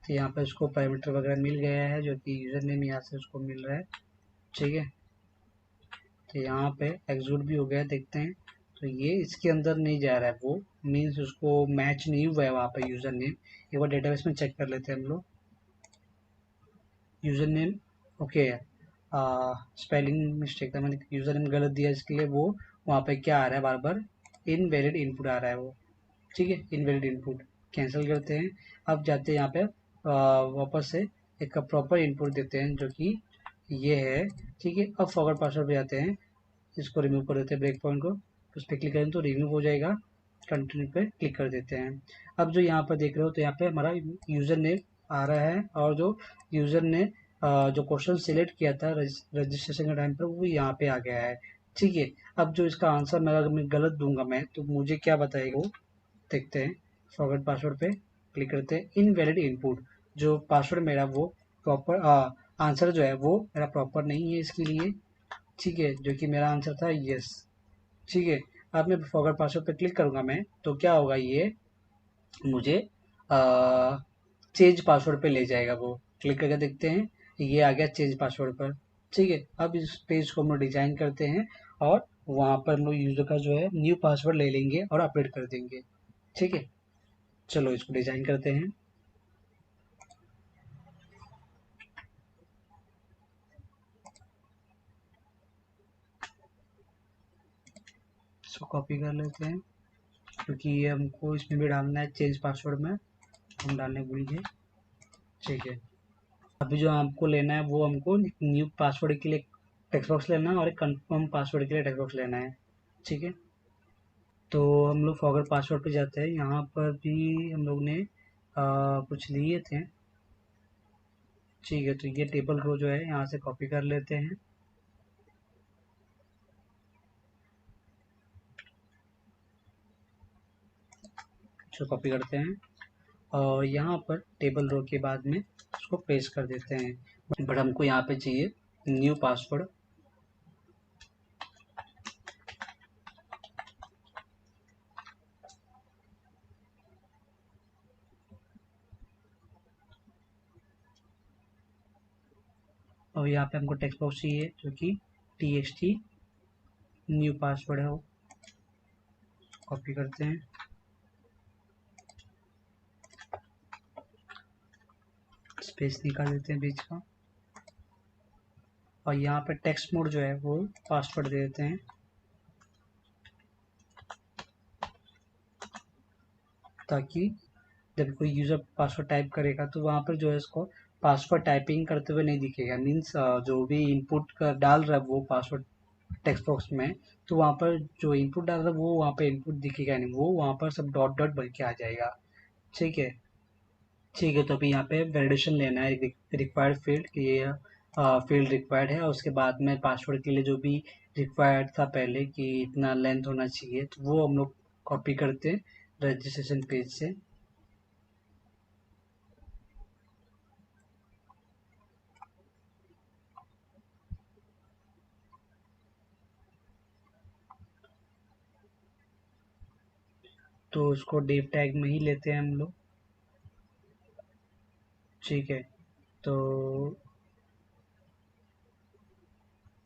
तो यहाँ पे उसको पैरामीटर वगैरह मिल गया है जो कि यूज़र नेम यहाँ से उसको मिल रहा है। ठीक है, तो यहाँ पे एग्जीक्यूट भी हो गया, देखते हैं। तो ये इसके अंदर नहीं जा रहा है, वो मीन्स उसको मैच नहीं हुआ है वहाँ पे यूज़र नेम। एक बार डेटाबेस में चेक कर लेते हैं हम लोग। यूज़र नेम ओके है, स्पेलिंग मिस्टेक था, मैंने यूज़र नेम गलत दिया, इसके लिए वो वहाँ पे क्या आ रहा है बार बार इनवैलिड इनपुट आ रहा है वो। ठीक है, इनवैलिड इनपुट कैंसिल करते हैं। अब जाते हैं यहाँ पे वापस से एक प्रॉपर इनपुट देते हैं जो कि ये है। ठीक है, अब फॉरगॉट पासवर्ड पे जाते हैं, इसको रिमूव कर देते हैं ब्रेक पॉइंट को, उस पर क्लिक करें तो रिमूव हो जाएगा। कंटिन्यू पे क्लिक कर देते हैं। अब जो यहाँ पर देख रहे हो तो यहाँ पे हमारा यूज़र नेम आ रहा है और जो यूज़र ने जो क्वेश्चन सिलेक्ट किया था रजिस्ट्रेशन के टाइम पर वो यहाँ पे आ गया है। ठीक है, अब जो इसका आंसर मैं अगर मैं गलत दूंगा मैं तो मुझे क्या बताएगा वो, देखते हैं। फॉरगेट पासवर्ड पे क्लिक करते हैं, इनवैलिड इनपुट, जो पासवर्ड मेरा वो प्रॉपर आंसर जो है वो मेरा प्रॉपर नहीं है इसके लिए। ठीक है, जो कि मेरा आंसर था यस। ठीक है, अब मैं फॉरगेट पासवर्ड पे क्लिक करूंगा मैं तो क्या होगा, ये मुझे चेंज पासवर्ड पे ले जाएगा। वो क्लिक करके देखते हैं, ये आ गया चेंज पासवर्ड पर। ठीक है, अब इस पेज को हम लोग डिजाइन करते हैं और वहां पर हम लोग यूजर का जो है न्यू पासवर्ड ले लेंगे और अपडेट कर देंगे। ठीक है, चलो इसको डिजाइन करते हैं। इसको कॉपी कर लेते हैं क्योंकि ये हमको इसमें भी डालना है, चेंज पासवर्ड में हम डालने भूल गए। ठीक है, अभी जो हमको लेना है वो हमको न्यू पासवर्ड के लिए टेक्स्ट बॉक्स लेना है और एक कंफर्म पासवर्ड के लिए टेक्स्ट बॉक्स लेना है। ठीक है, तो हम लोग फॉरगेट पासवर्ड पे जाते हैं। यहाँ पर भी हम लोग ने कुछ लिए थे। ठीक है, तो ये टेबल रो जो है यहाँ से कॉपी कर लेते हैं। जो कॉपी करते हैं और यहाँ पर टेबल रो के बाद में उसको पेस्ट कर देते हैं। बट हमको यहाँ पे चाहिए न्यू पासवर्ड। और यहाँ पे हमको टेक्स्ट बॉक्स चाहिए जो कि txt न्यू पासवर्ड है, वो कॉपी करते हैं, स्पेस निकाल देते हैं बीच का और यहाँ पे टेक्स्ट मोड जो है वो पासवर्ड दे देते हैं ताकि जब कोई यूज़र पासवर्ड टाइप करेगा तो वहाँ पर जो है इसको पासवर्ड टाइपिंग करते हुए नहीं दिखेगा। मीन्स जो भी इनपुट कर डाल रहा है वो पासवर्ड टेक्स्ट बॉक्स में, तो वहाँ पर जो इनपुट डाल रहा है वो वहाँ पे इनपुट दिखेगा नहीं, वो वहाँ पर सब डॉट डॉट बन के आ जाएगा। ठीक है। ठीक है, तो अभी यहाँ पे वैलिडेशन लेना है रिक्वायर्ड फील्ड कि ये फील्ड रिक्वायर्ड है और उसके बाद में पासवर्ड के लिए जो भी रिक्वायर्ड था पहले कि इतना लेंथ होना चाहिए तो वो हम लोग कॉपी करते हैं रजिस्ट्रेशन पेज से। तो उसको डिव टैग में ही लेते हैं हम लोग। ठीक है, तो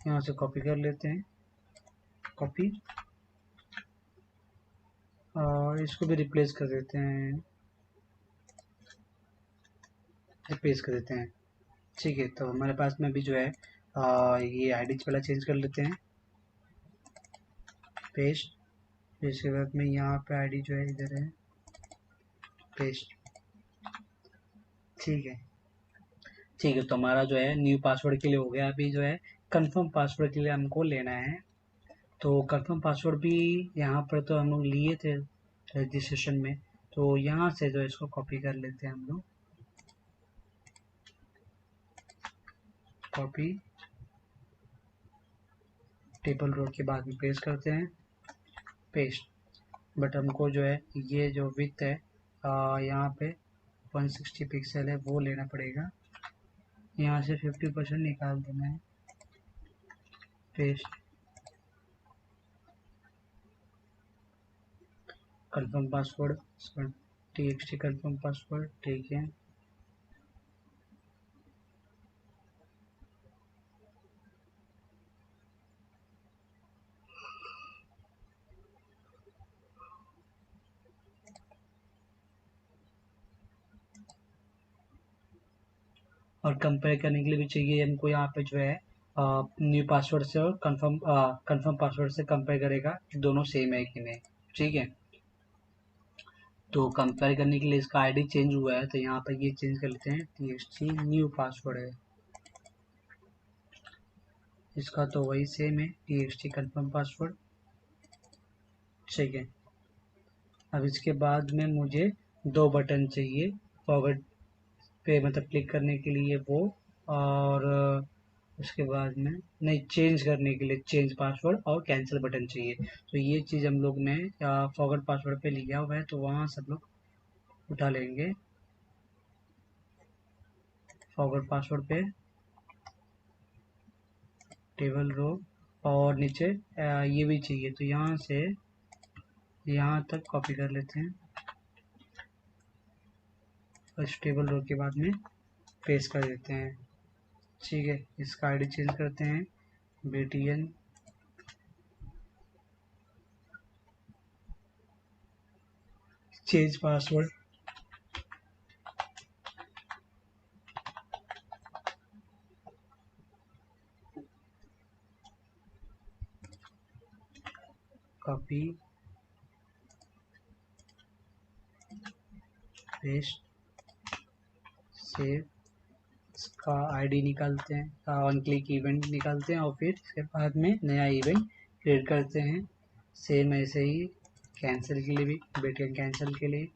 यहाँ से कॉपी कर लेते हैं, कॉपी, और इसको भी रिप्लेस कर देते हैं, रिप्लेस कर देते हैं। ठीक है, तो हमारे पास में भी जो है ये आईडी पहले चेंज कर लेते हैं, पेस्ट। फिर इसके बाद में यहाँ पे आईडी जो है इधर है, पेस्ट। ठीक है। ठीक है, तो हमारा जो है न्यू पासवर्ड के लिए हो गया। अभी जो है कंफर्म पासवर्ड के लिए हमको लेना है। तो कंफर्म पासवर्ड भी यहाँ पर तो हम लोग लिए थे रजिस्ट्रेशन में, तो यहाँ से जो है इसको कॉपी कर लेते हैं हम लोग, कॉपी, टेबल रो के बाद में पेस्ट करते हैं, पेस्ट। बट हमको जो है ये जो विथ है यहाँ पे 160 पिक्सल है वो लेना पड़ेगा, यहाँ से 50% निकाल देना है, paste. Confirm password, txt confirm password. ठीक है, और कंपेयर करने के लिए भी चाहिए हमको यहाँ पे जो है न्यू पासवर्ड से और कंफर्म पासवर्ड से कंपेयर करेगा कि दोनों सेम है कि नहीं। ठीक है, तो कंपेयर करने के लिए इसका आईडी चेंज हुआ है तो यहाँ पर ये चेंज कर लेते हैं, txt न्यू पासवर्ड है, इसका तो वही सेम है, txt कंफर्म पासवर्ड। ठीक है, अब इसके बाद में मुझे 2 बटन चाहिए फॉरवर्ड पे, मतलब क्लिक करने के लिए वो, और उसके बाद में नहीं, चेंज करने के लिए चेंज पासवर्ड और कैंसिल बटन चाहिए। तो ये चीज़ हम लोग ने फॉरवर्ड पासवर्ड पे लिया हुआ है, तो वहाँ सब लोग उठा लेंगे। फॉरवर्ड पासवर्ड पे टेबल रो, और नीचे ये भी चाहिए, तो यहाँ से यहाँ तक कॉपी कर लेते हैं। फर्स्ट टेबल रो के बाद में पेस्ट कर देते हैं। ठीक है, इसका आईडी चेंज करते हैं, BTN change password, copy paste save, इसका आईडी निकालते हैं, ऑन क्लिक इवेंट निकालते हैं, और फिर इसके बाद में नया इवेंट क्रिएट करते हैं। सेम ऐसे ही कैंसिल के लिए भी, BTN कैंसिल के लिए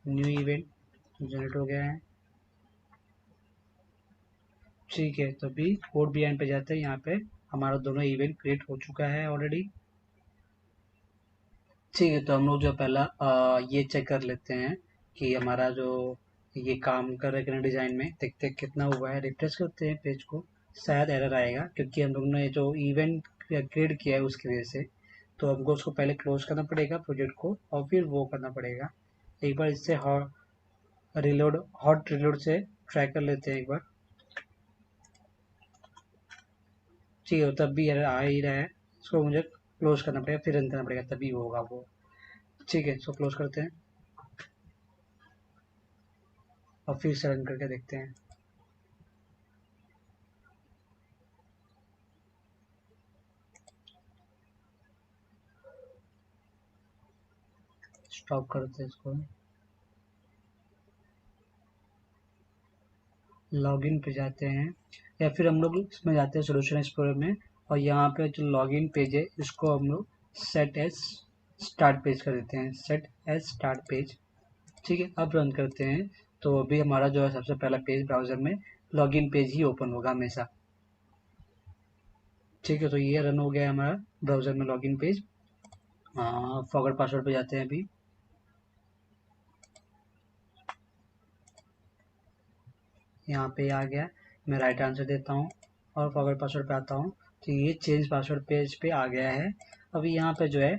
न्यू इवेंट जनरेट हो गया है। ठीक है, तो अभी कोड बिहाइंड पे जाते हैं। यहाँ पे हमारा दोनों इवेंट क्रिएट हो चुका है ऑलरेडी। ठीक है, तो हम लोग जो पहला ये चेक कर लेते हैं कि हमारा जो ये काम कर रहे हैं डिज़ाइन में, देखते हैं कितना हुआ है। रिफ्रेश करते हैं पेज को, शायद एरर आएगा क्योंकि हम लोग ने जो इवेंट क्रिएट किया है उसकी वजह से। तो हमको उसको पहले क्लोज करना पड़ेगा प्रोजेक्ट को, और फिर वो करना पड़ेगा। एक बार इससे हॉट रिलोड से ट्राई कर लेते हैं एक बार। ठीक है, तब भी एरर आ ही रहा है, इसको मुझे क्लोज करना पड़ेगा, फिर रन करना पड़ेगा, तभी होगा वो। ठीक है, इसको क्लोज करते हैं और फिर से रन करके देखते हैं। स्टॉप करते हैं इसको, लॉगिन पे जाते हैं, या फिर हम लोग इसमें जाते हैं सोल्यूशन एक्सप्लोरर में, और यहाँ पे जो लॉगिन पेज है इसको हम लोग सेट एज स्टार्ट पेज कर देते हैं, सेट एज स्टार्ट पेज। ठीक है, अब रन करते हैं, तो अभी हमारा जो है सबसे पहला पेज ब्राउज़र में लॉगिन पेज ही ओपन होगा हमेशा। ठीक है, तो ये रन हो गया है हमारा ब्राउज़र में लॉगिन पेज। फॉरवर्ड पासवर्ड पे जाते हैं अभी। यहाँ पे आ गया, मैं राइट आंसर देता हूँ और फॉरवर्ड पासवर्ड पे आता हूँ, तो ये चेंज पासवर्ड पेज पे आ गया है। अभी यहाँ पे जो है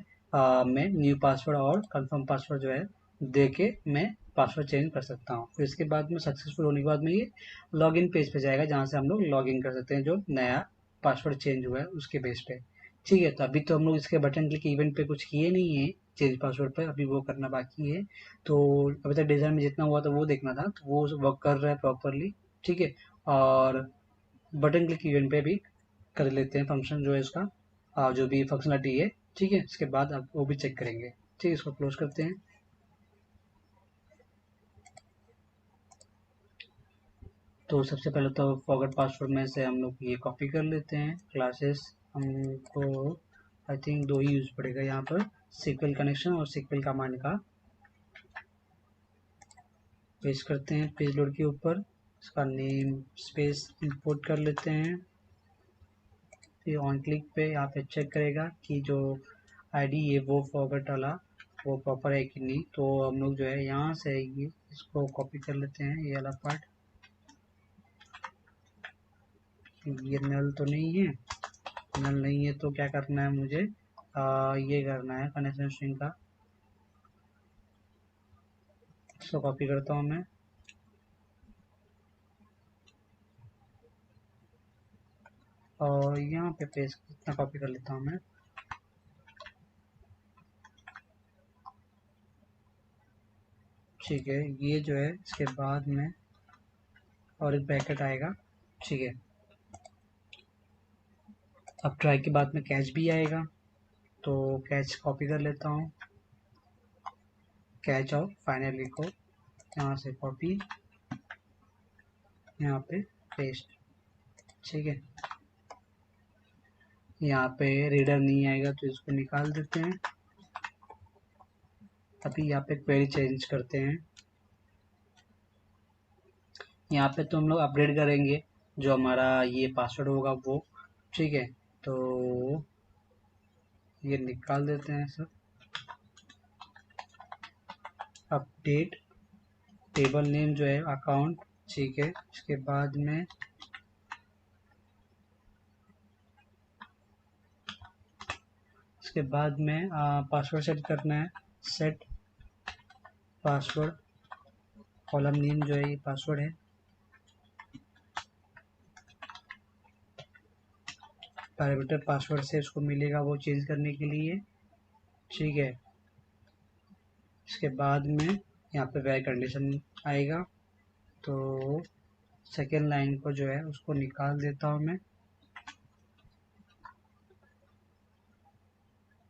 मैं न्यू पासवर्ड और कंफर्म पासवर्ड जो है दे के मैं पासवर्ड चेंज कर सकता हूँ। फिर इसके बाद में सक्सेसफुल होने के बाद में ये लॉगिन पेज पे जाएगा, जहाँ से हम लोग लॉगिन कर सकते हैं जो नया पासवर्ड चेंज हुआ है उसके बेस पे। ठीक है, तो अभी तो हम लोग इसके बटन क्लिक इवेंट पे कुछ किए नहीं है चेंज पासवर्ड पर, अभी वो करना बाकी है। तो अभी तक डिज़ाइन में जितना हुआ था वो देखना था, तो वो वर्क कर रहा है प्रॉपरली। ठीक है, और बटन क्लिक इवेंट पे भी कर लेते हैं फंक्शन जो है इसका, जो भी फंक्शनलिटी है। ठीक है, इसके बाद आप वो भी चेक करेंगे। ठीक है, इसको क्लोज करते हैं। तो सबसे पहले तो फॉरगेट पासवर्ड में से हम लोग ये कॉपी कर लेते हैं क्लासेस। हमको आई थिंक 2 ही यूज पड़ेगा यहाँ पर, सीक्वल कनेक्शन और सीक्वल कमांड का। पेस्ट करते हैं पेज लोड के ऊपर, इसका नेम स्पेस इंपोर्ट कर लेते हैं। फिर ऑन क्लिक पे यहाँ पे चेक करेगा कि जो आईडी है वो फॉरगेट वाला वो प्रॉपर है कि नहीं। तो हम लोग जो है यहाँ से ये इसको कॉपी कर लेते हैं, ये वाला पार्ट। ये नल तो नहीं है, नल नहीं है तो क्या करना है मुझे, ये करना है कनेक्शन स्ट्रिंग का। इसको कॉपी करता हूँ मैं, और यहाँ पे पेस्ट इतना कॉपी कर लेता हूँ मैं। ठीक है, ये जो है इसके बाद में और एक ब्रैकेट आएगा। ठीक है, अब ट्राई के बाद में कैच भी आएगा, तो कैच कॉपी कर लेता हूँ, कैच और फाइनली को यहाँ से कॉपी, यहाँ पे पेस्ट। ठीक है, यहाँ पे रीडर नहीं आएगा तो इसको निकाल देते हैं। अभी यहाँ पे क्वेरी चेंज करते हैं। यहाँ पे तो हम लोग अपडेट करेंगे जो हमारा ये पासवर्ड होगा वो। ठीक है, तो ये निकाल देते हैं सर। अपडेट टेबल नेम जो है अकाउंट। ठीक है, इसके बाद में पासवर्ड सेट करना है। सेट पासवर्ड, कॉलम नेम जो है ये पासवर्ड है। पैरामीटर पासवर्ड से उसको मिलेगा वो चेंज करने के लिए। ठीक है, इसके बाद में यहाँ पे वेर कंडीशन आएगा, तो सेकेंड लाइन को जो है उसको निकाल देता हूँ मैं,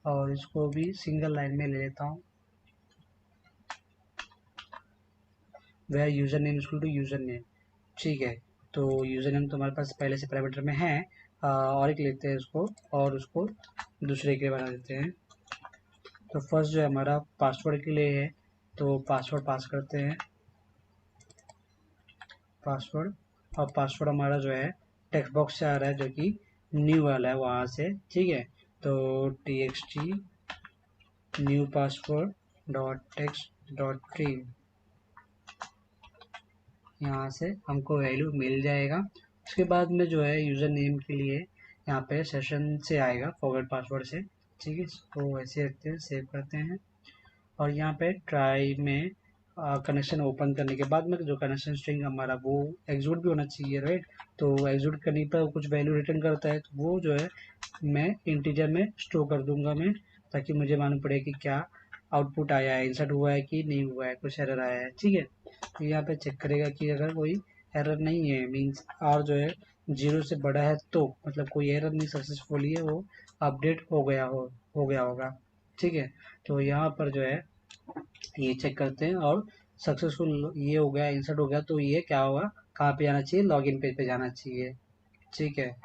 और इसको भी सिंगल लाइन में ले लेता हूँ। Where user name equal to user name. ठीक है, तो यूज़र नेम तो हमारे पास पहले से पैरामीटर में है, और एक लेते हैं उसको और उसको दूसरे के बना देते हैं। तो फर्स्ट जो है हमारा पासवर्ड के लिए है, तो पासवर्ड पास करते हैं, पासवर्ड। और पासवर्ड हमारा जो है टेक्स्ट बॉक्स से आ रहा है जो कि न्यू वाला है वहाँ से। ठीक है, तो txt new password dot text dot string, यहाँ से हमको वैल्यू मिल जाएगा। उसके बाद में जो है यूज़र नेम के लिए यहाँ पे सेशन से आएगा फॉरवर्ड पासवर्ड से। ठीक है, इसको वैसे रखते हैं, सेव करते हैं। और यहाँ पे ट्राई में कनेक्शन ओपन करने के बाद में जो कनेक्शन स्ट्रिंग हमारा वो एग्जीक्यूट भी होना चाहिए, राइट। तो एग्जीक्यूट करने पर कुछ वैल्यू रिटर्न करता है, तो वो जो है मैं इंटीजर में स्टोर कर दूंगा मैं, ताकि मुझे मालूम पड़े कि क्या आउटपुट आया है, इंसर्ट हुआ है कि नहीं हुआ है, कुछ एरर आया है। ठीक है, तो यहाँ पे चेक करेगा कि अगर कोई एरर नहीं है, मीन्स आर जो है 0 से बड़ा है, तो मतलब कोई एरर नहीं, सक्सेसफुली है वो अपडेट हो गया होगा। ठीक है, तो यहाँ पर जो है ये चेक करते हैं, और सक्सेसफुल ये हो गया, इंसर्ट हो गया, तो ये क्या होगा, कहाँ पे जाना चाहिए, लॉगिन पेज पे जाना चाहिए। ठीक है,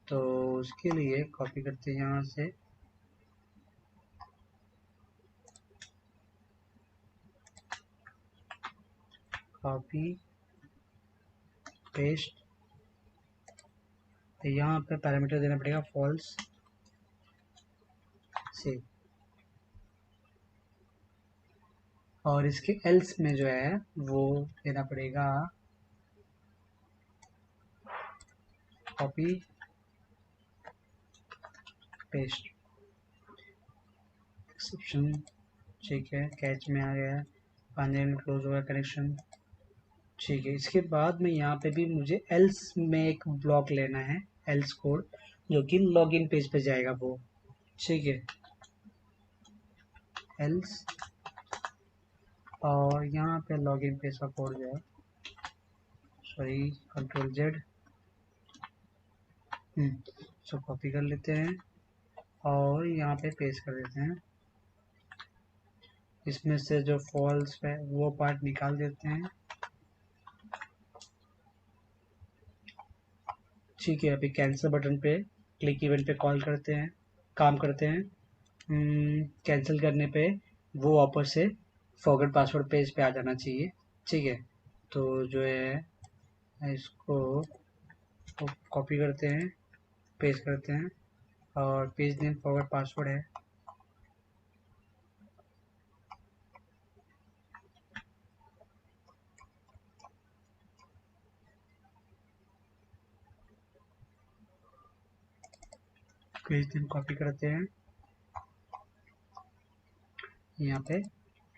तो उसके लिए कॉपी करते हैं यहाँ से, कॉपी पेस्ट। तो यहाँ पे पैरामीटर देना पड़ेगा फॉल्स से, और इसके एल्स में जो है वो देना पड़ेगा कॉपी पेस्ट एक्सेप्शन। ठीक है, कैच में आ गया, 5 में क्लोज हो गया कनेक्शन। ठीक है, इसके बाद में यहाँ पे भी मुझे एल्स में एक ब्लॉक लेना है, एल्स कोड, जो कि लॉगिन पेज पे जाएगा वो। ठीक है, एल्स, और यहाँ पे लॉगिन पेज का कोड जो है, सॉरी Ctrl+Z, सो कॉपी कर लेते हैं और यहाँ पे पेस्ट कर देते हैं। इसमें से जो फॉल्स है वो पार्ट निकाल देते हैं। ठीक है, अभी कैंसिल बटन पे क्लिक इवेंट पे कॉल करते हैं, काम करते हैं। कैंसिल करने पे वो वापस से फॉरगेट पासवर्ड पेज पे आ जाना चाहिए। ठीक है, तो जो है इसको कॉपी करते हैं, पेस्ट करते हैं, और पेज नेम फॉरगेट पासवर्ड है। पेज नेम कॉपी करते हैं, यहाँ पे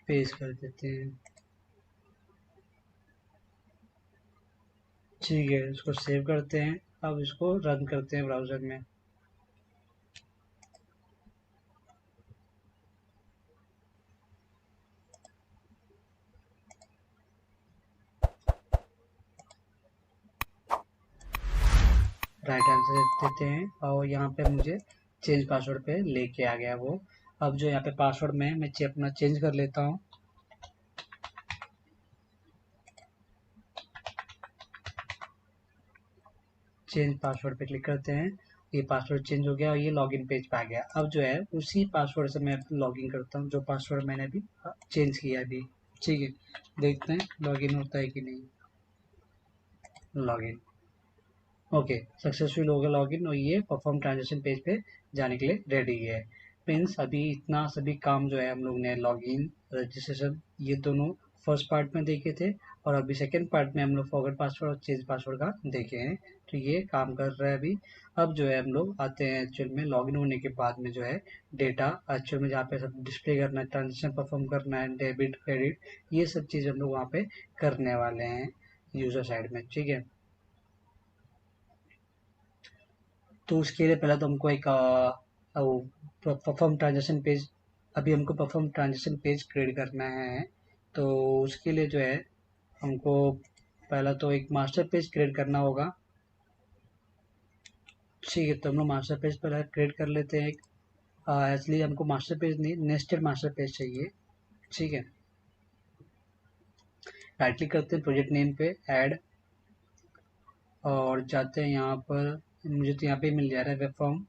पेस्ट कर देते हैं। ठीक है, इसको सेव करते हैं। अब इसको रन करते हैं ब्राउज़र में। राइट आंसर देते हैं, और यहाँ पे मुझे चेंज पासवर्ड पे लेके आ गया वो। अब जो यहाँ पे पासवर्ड में मैं अपना चेंज कर लेता हूँ। चेंज पासवर्ड पे क्लिक करते हैं, ये पासवर्ड चेंज हो गया और ये लॉगिन पेज पे आ गया। अब जो है उसी पासवर्ड से मैं लॉगिन करता हूँ, जो पासवर्ड मैंने अभी चेंज किया अभी। ठीक है, देखते हैं लॉगिन होता है कि नहीं। लॉगिन, ओके, सक्सेसफुल हो गया लॉगिन, और ये परफॉर्म ट्रांजेक्शन पेज पे जाने के लिए रेडी है। मीन्स अभी इतना सभी काम जो है हम लोग ने लॉगिन, रजिस्ट्रेशन, ये दोनों फर्स्ट पार्ट में देखे थे, और अभी सेकेंड पार्ट में हम लोग फॉरगेट पासवर्ड और चेंज पासवर्ड का देखे हैं। तो ये काम कर रहा है अभी। अब जो है हम लोग आते हैं एक्चुअल में लॉगिन होने के बाद में जो है डेटा एक्चुअल में जहाँ पे सब डिस्प्ले करना है, ट्रांजेक्शन परफॉर्म करना है, डेबिट क्रेडिट, ये सब चीज़ हम लोग वहाँ पे करने वाले हैं यूजर साइड में। ठीक है, तो उसके लिए पहले तो हमको एक परफॉर्म ट्रांजेक्शन पेज, अभी हमको परफॉर्म ट्रांजेक्शन पेज क्रिएट करना है। तो उसके लिए जो है हमको पहला तो एक मास्टर पेज क्रिएट करना होगा। ठीक है, तो हम लोग मास्टर पेज पहले क्रिएट कर लेते हैं एक। इसलिए हमको मास्टर पेज नहीं, नेस्टेड मास्टर पेज चाहिए। ठीक है, राइट क्लिक करते हैं प्रोजेक्ट नेम पे, ऐड, और जाते हैं यहाँ पर, मुझे तो यहाँ पे मिल जा रहा है वेब फॉर्म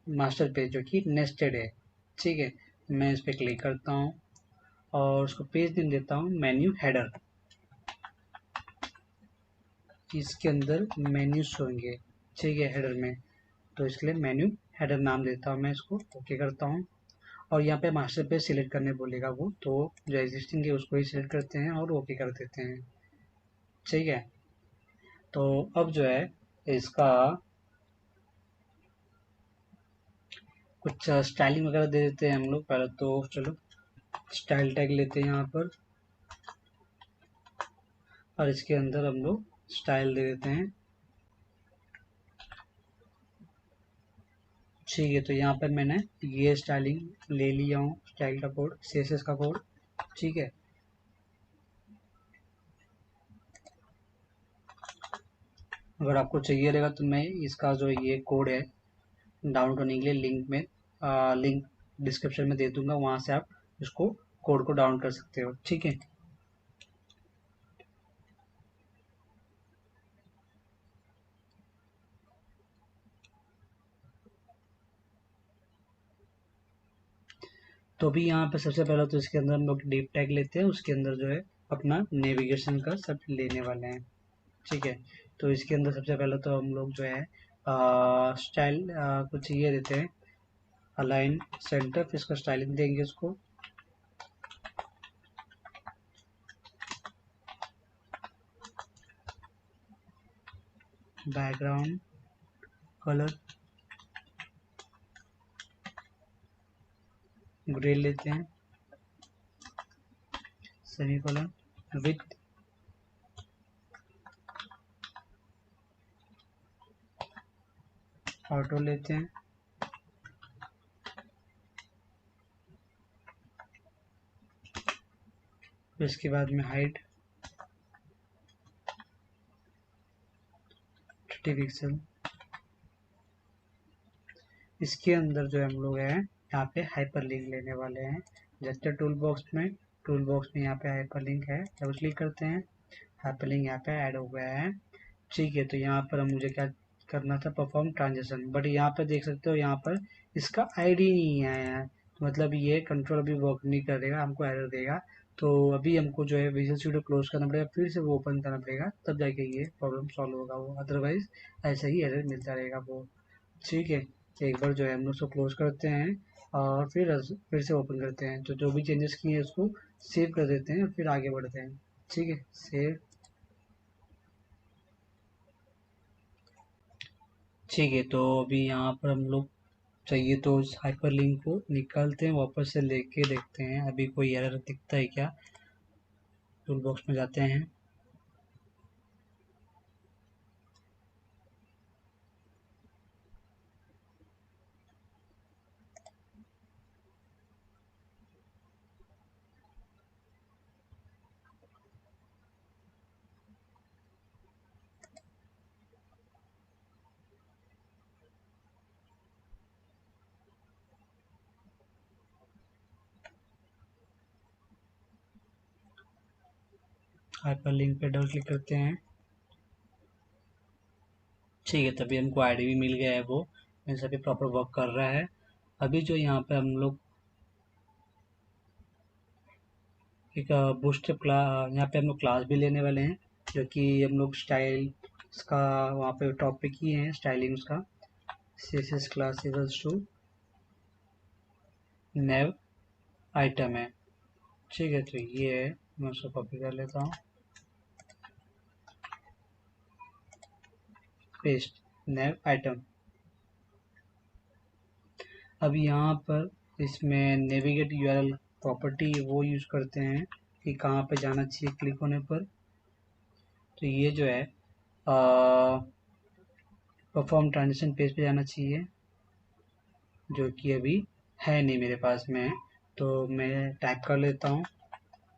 मास्टर पेज जो कि नेस्टेड है। ठीक है, मैं इस पर क्लिक करता हूँ और उसको पेज नेम देता हूँ मेन्यू हेडर। इसके अंदर मेन्यूज होंगे, ठीक है, हेडर में, तो इसके लिए मेन्यू हेडर नाम देता हूँ मैं इसको। ओके करता हूँ, और यहाँ पे मास्टर पेज सिलेक्ट करने बोलेगा वो, तो जो एग्जिस्टिंग है उसको ही सिलेक्ट करते हैं और ओके कर देते हैं। ठीक है, तो अब जो है इसका कुछ स्टाइलिंग वगैरह दे देते हैं हम लोग। पहले तो चलो स्टाइल टैग लेते हैं यहाँ पर, और इसके अंदर हम लोग स्टाइल दे देते हैं। ठीक है, तो यहाँ पर मैंने ये स्टाइलिंग ले लिया हूँ, स्टाइल का कोड, सीएसएस का कोड। ठीक है, अगर आपको चाहिए रहेगा तो मैं इसका जो ये कोड है डाउनलोड करने के लिए लिंक में, लिंक डिस्क्रिप्शन में दे दूंगा, वहाँ से आप इसको कोड को डाउनलोड कर सकते हो। ठीक है, तो अभी यहाँ पे सबसे पहले तो इसके अंदर हम लोग डीप टैग लेते हैं, उसके अंदर जो है अपना नेविगेशन का सब लेने वाले हैं। ठीक है, तो इसके अंदर सबसे पहले तो हम लोग जो है स्टाइल कुछ ये देते हैं, अलाइन सेंटर, फिर इसका स्टाइलिंग देंगे उसको। बैकग्राउंड कलर ग्रे लेते हैं, सेमीकोलन, विथ ऑटो लेते हैं, फिर इसके बाद में हाइट 30 पिक्सल। इसके अंदर जो हम लोग हैं यहाँ पे हाइपर लिंक लेने वाले हैं। जैसे टूल बॉक्स में यहाँ पे हाइपर लिंक है, डबल क्लिक करते हैं, हाइपर लिंक यहाँ पे ऐड हो गया है। ठीक है, तो यहाँ पर मुझे क्या करना था, परफॉर्म ट्रांजेक्शन, बट यहाँ पर देख सकते हो यहाँ पर इसका आईडी नहीं आया है, तो मतलब ये कंट्रोल अभी वर्क नहीं करेगा, हमको एरर देगा। तो अभी हमको जो है विजुअल स्टूडियो क्लोज करना पड़ेगा, फिर से वो ओपन करना पड़ेगा, तब जाके ये प्रॉब्लम सॉल्व होगा वो, अदरवाइज ऐसा ही एरर मिलता रहेगा वो। ठीक है, एक बार जो है हम लोग उसको क्लोज करते हैं और फिर से ओपन करते हैं, तो जो भी चेंजेस किए हैं उसको सेव कर देते हैं और फिर आगे बढ़ते हैं। ठीक है, सेव। ठीक है, तो अभी यहाँ पर हम लोग चाहिए तो उस हाइपर लिंक को निकालते हैं, वापस से लेके देखते हैं अभी कोई एरर दिखता है क्या। टूल बॉक्स में जाते हैं, हाइपर लिंक पे डबल क्लिक करते हैं। ठीक है, तभी हमको आईडी भी मिल गया है वो, मीन्स अभी प्रॉपर वर्क कर रहा है। अभी जो यहाँ पे हम लोग एक बूस्टअप क्लास, यहाँ पे हम लोग क्लास भी लेने वाले हैं, जो कि हम लोग स्टाइल का वहाँ पे टॉपिक ही है स्टाइलिंग्स का। CSS class equals to nav item है। ठीक है, तो ये है, मैं उसको कॉपी कर लेता हूँ, पेस्ट नेव आइटम। अब यहाँ पर इसमें नेविगेट यूआरएल प्रॉपर्टी वो यूज करते हैं कि कहाँ पे जाना चाहिए क्लिक होने पर। तो ये जो है परफॉर्म ट्रांजेक्शन पेज पे जाना चाहिए, जो कि अभी है नहीं मेरे पास में। तो मैं टाइप कर लेता हूँ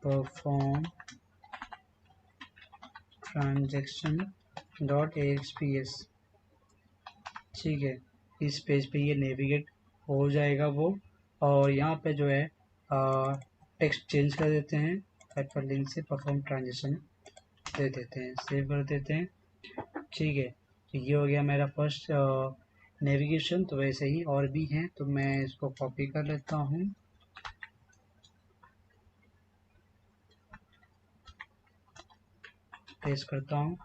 परफॉर्म ट्रांजेक्शन डॉट AXPS। ठीक है, इस पेज पे ये नेविगेट हो जाएगा वो। और यहाँ पे जो है टेक्स्ट चेंज कर देते हैं, हाइपरलिंक से परफॉर्म ट्रांजेक्शन दे देते हैं, सेव कर देते हैं। ठीक है, तो ये हो गया मेरा फर्स्ट नेविगेशन। तो वैसे ही और भी हैं, तो मैं इसको कॉपी कर लेता हूँ, पेस्ट करता हूँ।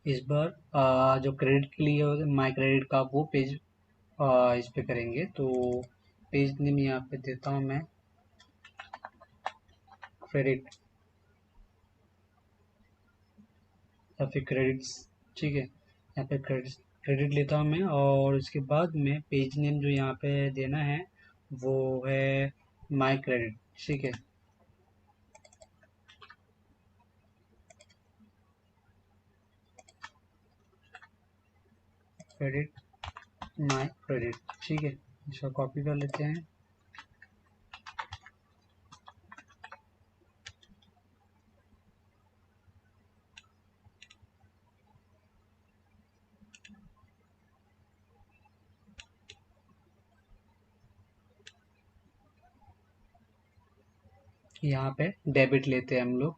इस बार जो क्रेडिट के लिए माई क्रेडिट का वो पेज इस पे करेंगे। तो पेज नेम यहाँ पे देता हूँ मैं क्रेडिट या फिर क्रेडिट्स। ठीक है, यहाँ पे क्रेडिट लेता हूँ मैं, और उसके बाद में पेज नेम जो यहाँ पे देना है वो है माई क्रेडिट। ठीक है, क्रेडिट माई क्रेडिट। ठीक है, इसको कॉपी कर लेते हैं। यहाँ पे डेबिट लेते हैं हम लोग,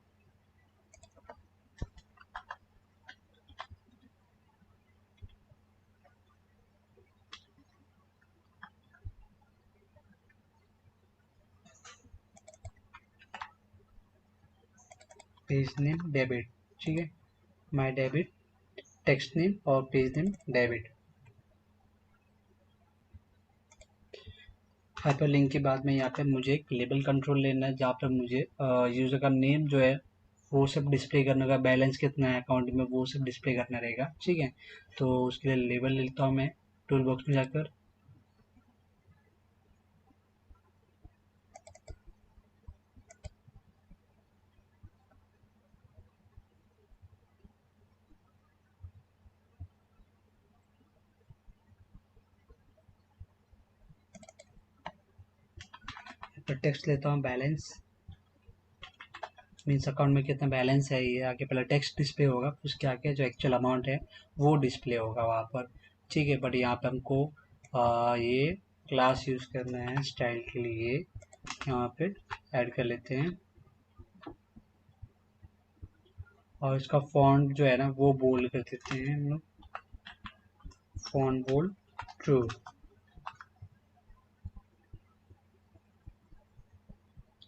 पेज नेम डेबिट। ठीक है, माई डेबिट, टेक्स्ट नेम और पेज नेम डेबिट। हाइपरलिंक के बाद में यहाँ पे मुझे एक लेबल कंट्रोल लेना है, जहाँ पर मुझे यूज़र का नेम जो है वो सब डिस्प्ले करने का, बैलेंस कितना है अकाउंट में वो सब डिस्प्ले करना रहेगा। ठीक है, तो उसके लिए लेबल लेता हूँ मैं टूल बॉक्स में जाकर। फिर टेक्स्ट लेता हूँ बैलेंस, मीन्स अकाउंट में कितना बैलेंस है, ये आगे पहले टेक्स्ट डिस्प्ले होगा, उसके आगे जो एक्चुअल अमाउंट है वो डिस्प्ले होगा वहाँ पर। ठीक है, बट यहाँ पे हमको ये क्लास यूज़ करना है स्टाइल के लिए, यहाँ पे ऐड कर लेते हैं। और इसका फॉन्ट जो है ना वो बोल्ड कर देते हैं हम लोग, फॉन्ट बोल्ड ट्रू।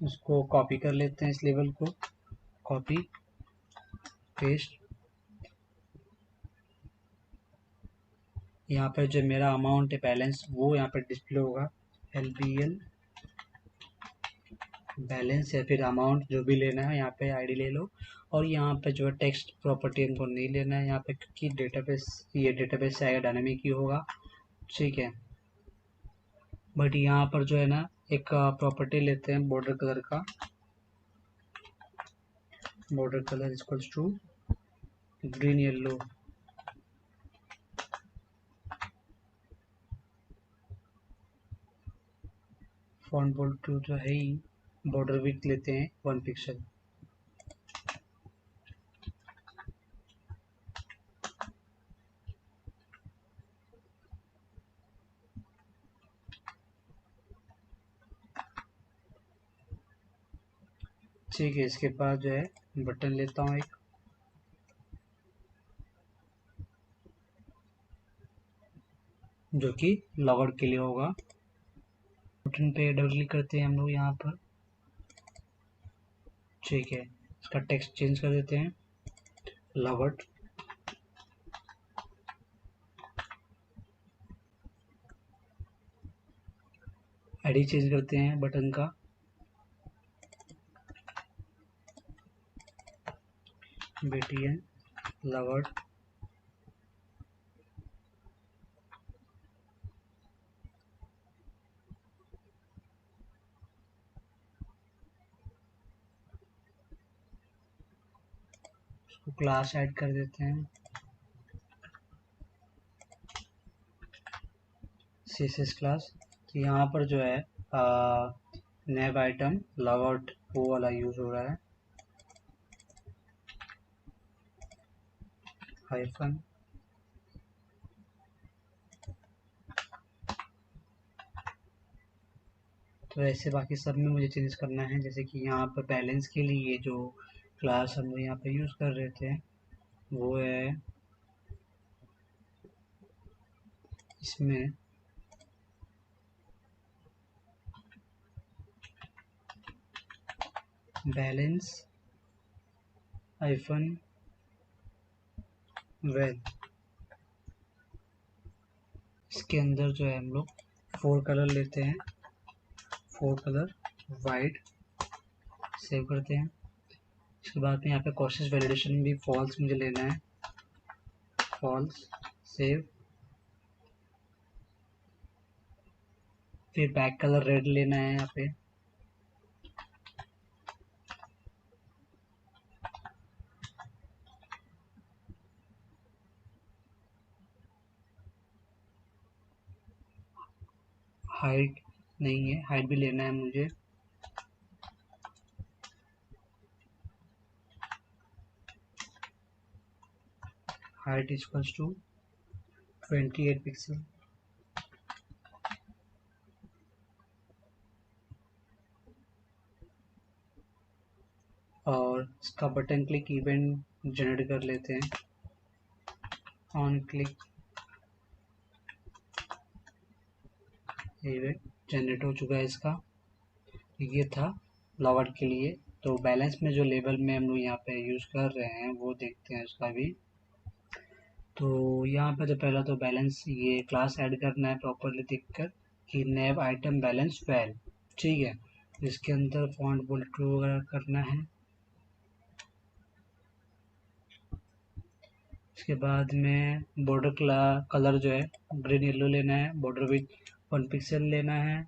इसको कॉपी कर लेते हैं, इस लेवल को कॉपी पेस्ट। यहाँ पर जो मेरा अमाउंट है बैलेंस वो यहाँ पर डिस्प्ले होगा, LBL बैलेंस या फिर अमाउंट जो भी लेना है यहाँ पे आईडी ले लो। और यहाँ पे जो है टेक्स्ट प्रॉपर्टी हमको नहीं लेना है यहाँ पे, क्योंकि डेटाबेस, ये डेटाबेस से आएगा, डायनामिक ही होगा। ठीक है, बट यहाँ पर जो है ना एक प्रॉपर्टी लेते हैं बॉर्डर कलर का, border colour equals to green yellow. Font bold too तो है ही, बॉर्डर विड्थ लेते हैं 1 पिक्सल। ठीक है, इसके बाद जो है बटन लेता हूँ एक, जो कि लॉगआउट के लिए होगा। बटन पे डबल क्लिक करते हैं हम लोग यहाँ पर, ठीक है। इसका टेक्स्ट चेंज कर देते हैं, लॉगआउट। आईडी चेंज करते हैं बटन का, BTN लॉगआउट। उसको क्लास ऐड कर देते हैं, CSS क्लास। तो यहाँ पर जो है नैव आइटम लॉगआउट वो वाला यूज हो रहा है, हाइफन। तो ऐसे बाकी सब में मुझे चेंज करना है, जैसे कि यहाँ पर बैलेंस के लिए जो क्लास हम लोग यहाँ पे यूज़ कर रहे थे वो है इसमें बैलेंस हाइफन वेल। इसके अंदर जो है हम लोग 4 कलर लेते हैं, 4 कलर वाइट, सेव करते हैं। उसके बाद में यहाँ पे कोशिश वैलिडेशन भी फॉल्स मुझे लेना है, फॉल्स, सेव। फिर बैक कलर रेड लेना है यहाँ पे, हाइट नहीं है, हाइट भी लेना है मुझे, हाइट इक्वल्स टू 28 पिक्सल। और इसका बटन क्लिक इवेंट जनरेट कर लेते हैं, ऑन क्लिक इवेंट जनरेट हो चुका है इसका। ये था लॉगआउट के लिए। तो बैलेंस में जो लेवल में हम लोग यहाँ पे यूज़ कर रहे हैं वो देखते हैं इसका भी। तो यहाँ पे तो पहला तो बैलेंस ये क्लास ऐड करना है प्रॉपरली देखकर कि नैव आइटम बैलेंस वैल, ठीक है। इसके अंदर फॉन्ट बोल्ड ट्रू वगैरह करना है। इसके बाद में बॉर्डर कलर जो है ग्रीन येलो लेना है, बॉर्डर विथ 1 पिक्सल लेना है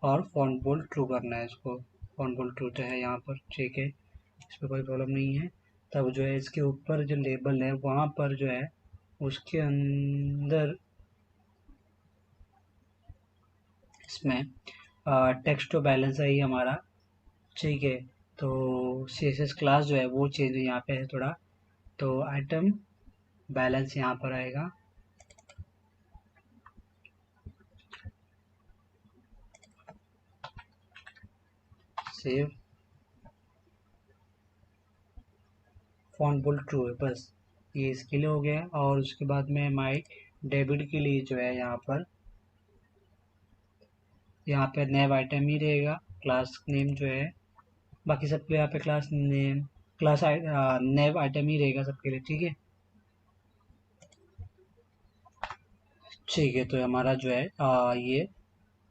और फॉन्ट बोल्ड ट्रू करना है इसको। फॉन्ट बोल्ड ट्रू तो है यहाँ पर, ठीक है, इस पर कोई प्रॉब्लम नहीं है। तब जो है इसके ऊपर जो लेबल है वहाँ पर जो है उसके अंदर इसमें टेक्स्ट टू बैलेंस है ही हमारा, ठीक है। तो CSS क्लास जो है वो चेंज यहाँ पे है थोड़ा, तो आइटम बैलेंस यहाँ पर आएगा, सेव। फॉन्ट बोल्ड ट्रू है, बस ये इसके लिए हो गया। और उसके बाद में माई डेबिट के लिए जो है यहाँ पे नैव आइटम ही रहेगा, क्लास नेम जो है। बाकी सबके यहाँ पे क्लास नेम नैव आइटम ही रहेगा सबके लिए, ठीक है। ठीक है, तो हमारा जो है ये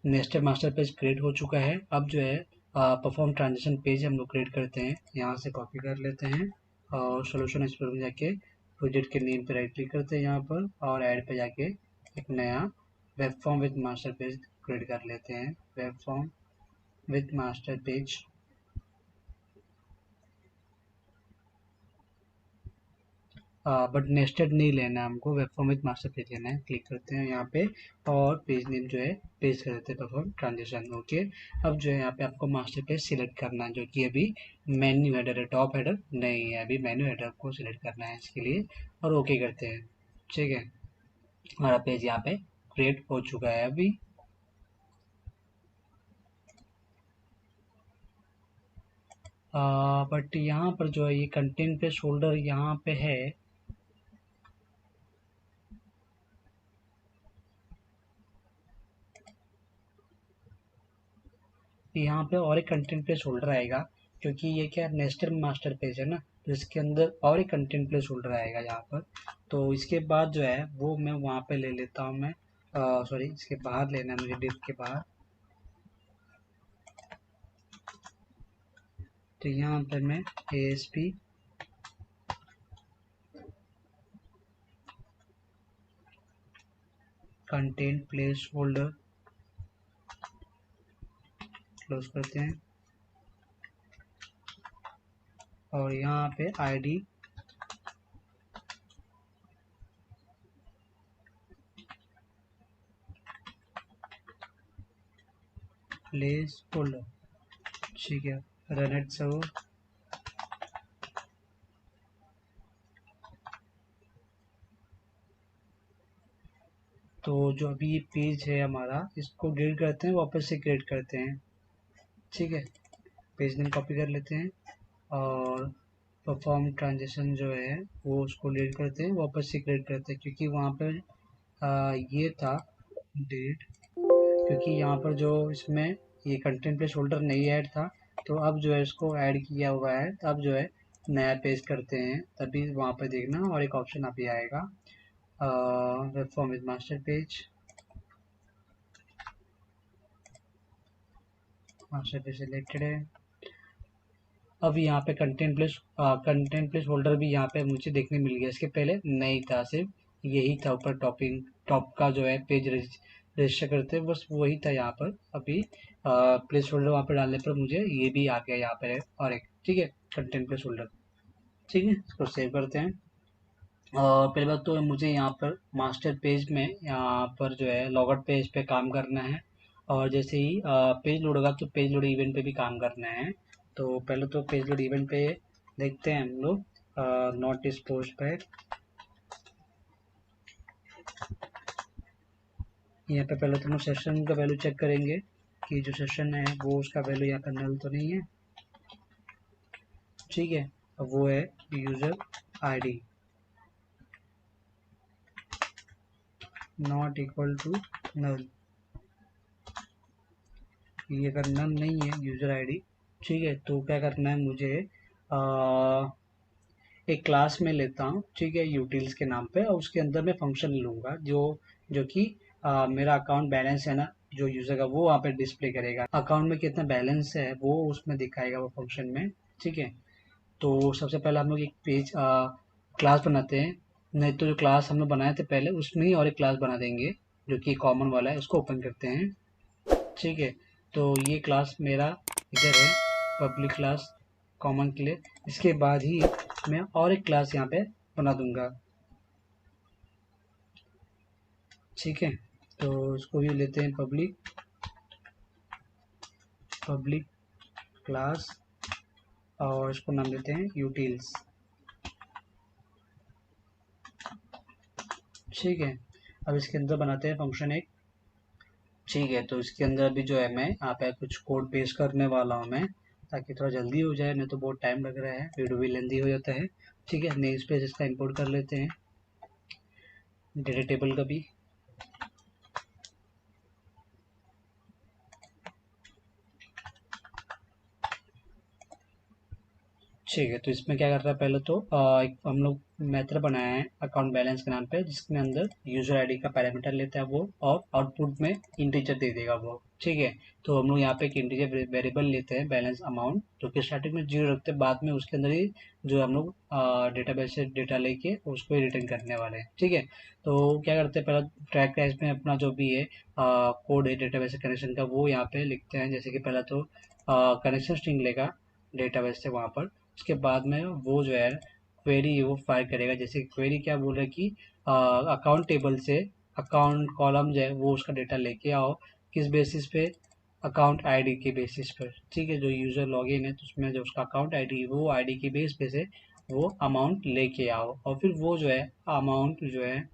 नेस्टेड मास्टर पेज क्रिएट हो चुका है। अब जो है परफॉर्म ट्रांजेक्शन पेज हम लोग क्रिएट करते हैं, यहाँ से कॉपी कर लेते हैं और सोल्यूशन एक्सप्लोरर में जाके प्रोजेक्ट के नेम पे राइट क्लिक करते हैं यहाँ पर, और ऐड पे जाके एक नया web form with master page create कर लेते हैं। Web form with master page, but nested नहीं लेना है हमको, web form with master page लेना है। क्लिक करते हैं यहाँ पे और पेज नेम जो है पेज कर देते हैं परफॉर्म ट्रांजेक्शन, ओके। अब जो है यहाँ पे आपको मास्टर पेज सिलेक्ट करना है, जो कि अभी मेन्यू हेडर है, टॉप हेडर नहीं है, अभी मेन्यू हेडर को सिलेक्ट करना है इसके लिए, और ओके करते हैं, ठीक है। हमारा पेज यहाँ पे क्रिएट हो चुका है अभी। बट यहाँ पर जो है ये कंटेंट पेज फोल्डर यहाँ पे है, यहाँ पे और एक कंटेंट प्लेस होल्डर आएगा, क्योंकि ये क्या नेस्टेड मास्टर पेज है ना, तो इसके अंदर और एक कंटेंट प्लेस होल्डर आएगा यहाँ पर। तो इसके बाद जो है वो मैं वहाँ पे ले लेता हूँ, मैं सॉरी इसके बाहर लेना है मुझे, डिव के बाहर। तो यहाँ पर मैं ASP content place holder close करते हैं, और यहाँ पे ID प्लेस होल्डर, ठीक है, रन इट सर्व। तो जो अभी ये पेज है हमारा, इसको डिलीट करते हैं, वापस से क्रिएट करते हैं, ठीक है। पेज नेम कॉपी कर लेते हैं, और परफॉर्म ट्रांजेक्शन जो है वो उसको डिलीट करते हैं, वापस से क्रिएट करते हैं, क्योंकि वहाँ पर ये था डिलीट, क्योंकि यहाँ पर जो इसमें ये कंटेंट प्लेस होल्डर नहीं ऐड था, तो अब जो है इसको ऐड किया हुआ है, तो अब जो है नया पेज करते हैं, तभी वहाँ पर देखना और एक ऑप्शन अभी आएगा, web form with master page, master page selected है। अब यहाँ पे कंटेंट प्लेस होल्डर भी यहाँ पे मुझे देखने मिल गया, इसके पहले नहीं था, सिर्फ यही था ऊपर टॉप का जो है पेज रजिस्टर करते हैं, बस वही था यहाँ पर। अभी प्लेस होल्डर वहाँ पे डालने पर मुझे ये भी आ गया यहाँ पर, और एक, ठीक है, कंटेंट प्लेस होल्डर, ठीक है। इसको सेव करते हैं। और पहली बात तो मुझे यहाँ पर मास्टर पेज में यहाँ पर जो है लॉगआउट पेज पे काम करना है, और जैसे ही पेज लोड होगा तो पेज लोड इवेंट पे भी काम करना है। तो पहले तो पेज लोड इवेंट पे देखते हैं हम लोग, नॉट इस पोस्ट पे, यहाँ पे पहले तो हम सेशन का वैल्यू चेक करेंगे कि जो सेशन है वो उसका वैल्यू यहाँ पर नल तो नहीं है, ठीक है। अब वो है user ID not equal to null, ये अगर नल नहीं है यूजर ID, ठीक है, तो क्या करना है मुझे, एक क्लास में लेता हूँ, ठीक है, यूटिल्स के नाम पे, और उसके अंदर मैं फंक्शन लूँगा जो जो कि मेरा अकाउंट बैलेंस है ना, जो यूज़र का वो वहाँ पे डिस्प्ले करेगा, अकाउंट में कितना बैलेंस है वो उसमें दिखाएगा वो फंक्शन में, ठीक है। तो सबसे पहले हम लोग एक पेज क्लास बनाते हैं, नहीं तो जो क्लास हम लोग बनाए थे पहले उसमें ही और एक क्लास बना देंगे जो कि कॉमन वाला है, उसको ओपन करते हैं, ठीक है। तो ये क्लास मेरा इधर है, पब्लिक क्लास कॉमन के लिए। इसके बाद ही मैं और एक क्लास यहाँ पे बना दूंगा, ठीक है। तो इसको भी लेते हैं पब्लिक क्लास, और इसको नाम देते हैं यूटिल्स, ठीक है। अब इसके अंदर बनाते हैं फंक्शन एक, ठीक है। तो इसके अंदर भी जो है मैं यहाँ पे कुछ कोड पेस्ट करने वाला हूँ मैं, ताकि थोड़ा जल्दी हो जाए, नहीं तो बहुत टाइम लग रहा है, वीडियो भी लेंदी हो जाता है, ठीक है। नेम स्पेस इसका इंपोर्ट कर लेते हैं, डेटा टेबल का भी, ठीक है। तो इसमें क्या करता है, पहले तो एक हम लोग मेथड बनाया है अकाउंट बैलेंस के नाम पे, जिसके अंदर यूजर आईडी का पैरामीटर लेता है वो, और आउटपुट में इंटीजर दे देगा वो, ठीक है। तो हम लोग यहाँ पे एक इंटीजर वेरिएबल लेते हैं बैलेंस अमाउंट, जो कि स्टार्टिंग में 0 रखते हैं, बाद में उसके अंदर ही जो हम लोग डेटाबेस से डेटा लेके उसको ही रिटर्न करने वाले हैं, ठीक है। तो क्या करते हैं, पहला ट्रैक का इसमें अपना जो भी है कोड है डेटाबेस कनेक्शन का, वो यहाँ पे लिखते हैं। जैसे कि पहला तो कनेक्शन स्ट्रिंग लेगा डेटाबेस से वहाँ पर, उसके बाद में वो जो है क्वेरी वो फायर करेगा। जैसे क्वेरी क्या बोल रहा है कि अकाउंट टेबल से अकाउंट कॉलम जो है वो उसका डेटा लेके आओ, किस बेसिस पे, अकाउंट आईडी के बेसिस पर, ठीक है। जो यूज़र लॉगिन है तो उसमें जो उसका अकाउंट आईडी है वो आईडी के बेस पे से वो अमाउंट लेके आओ, और फिर वो जो है अमाउंट जो है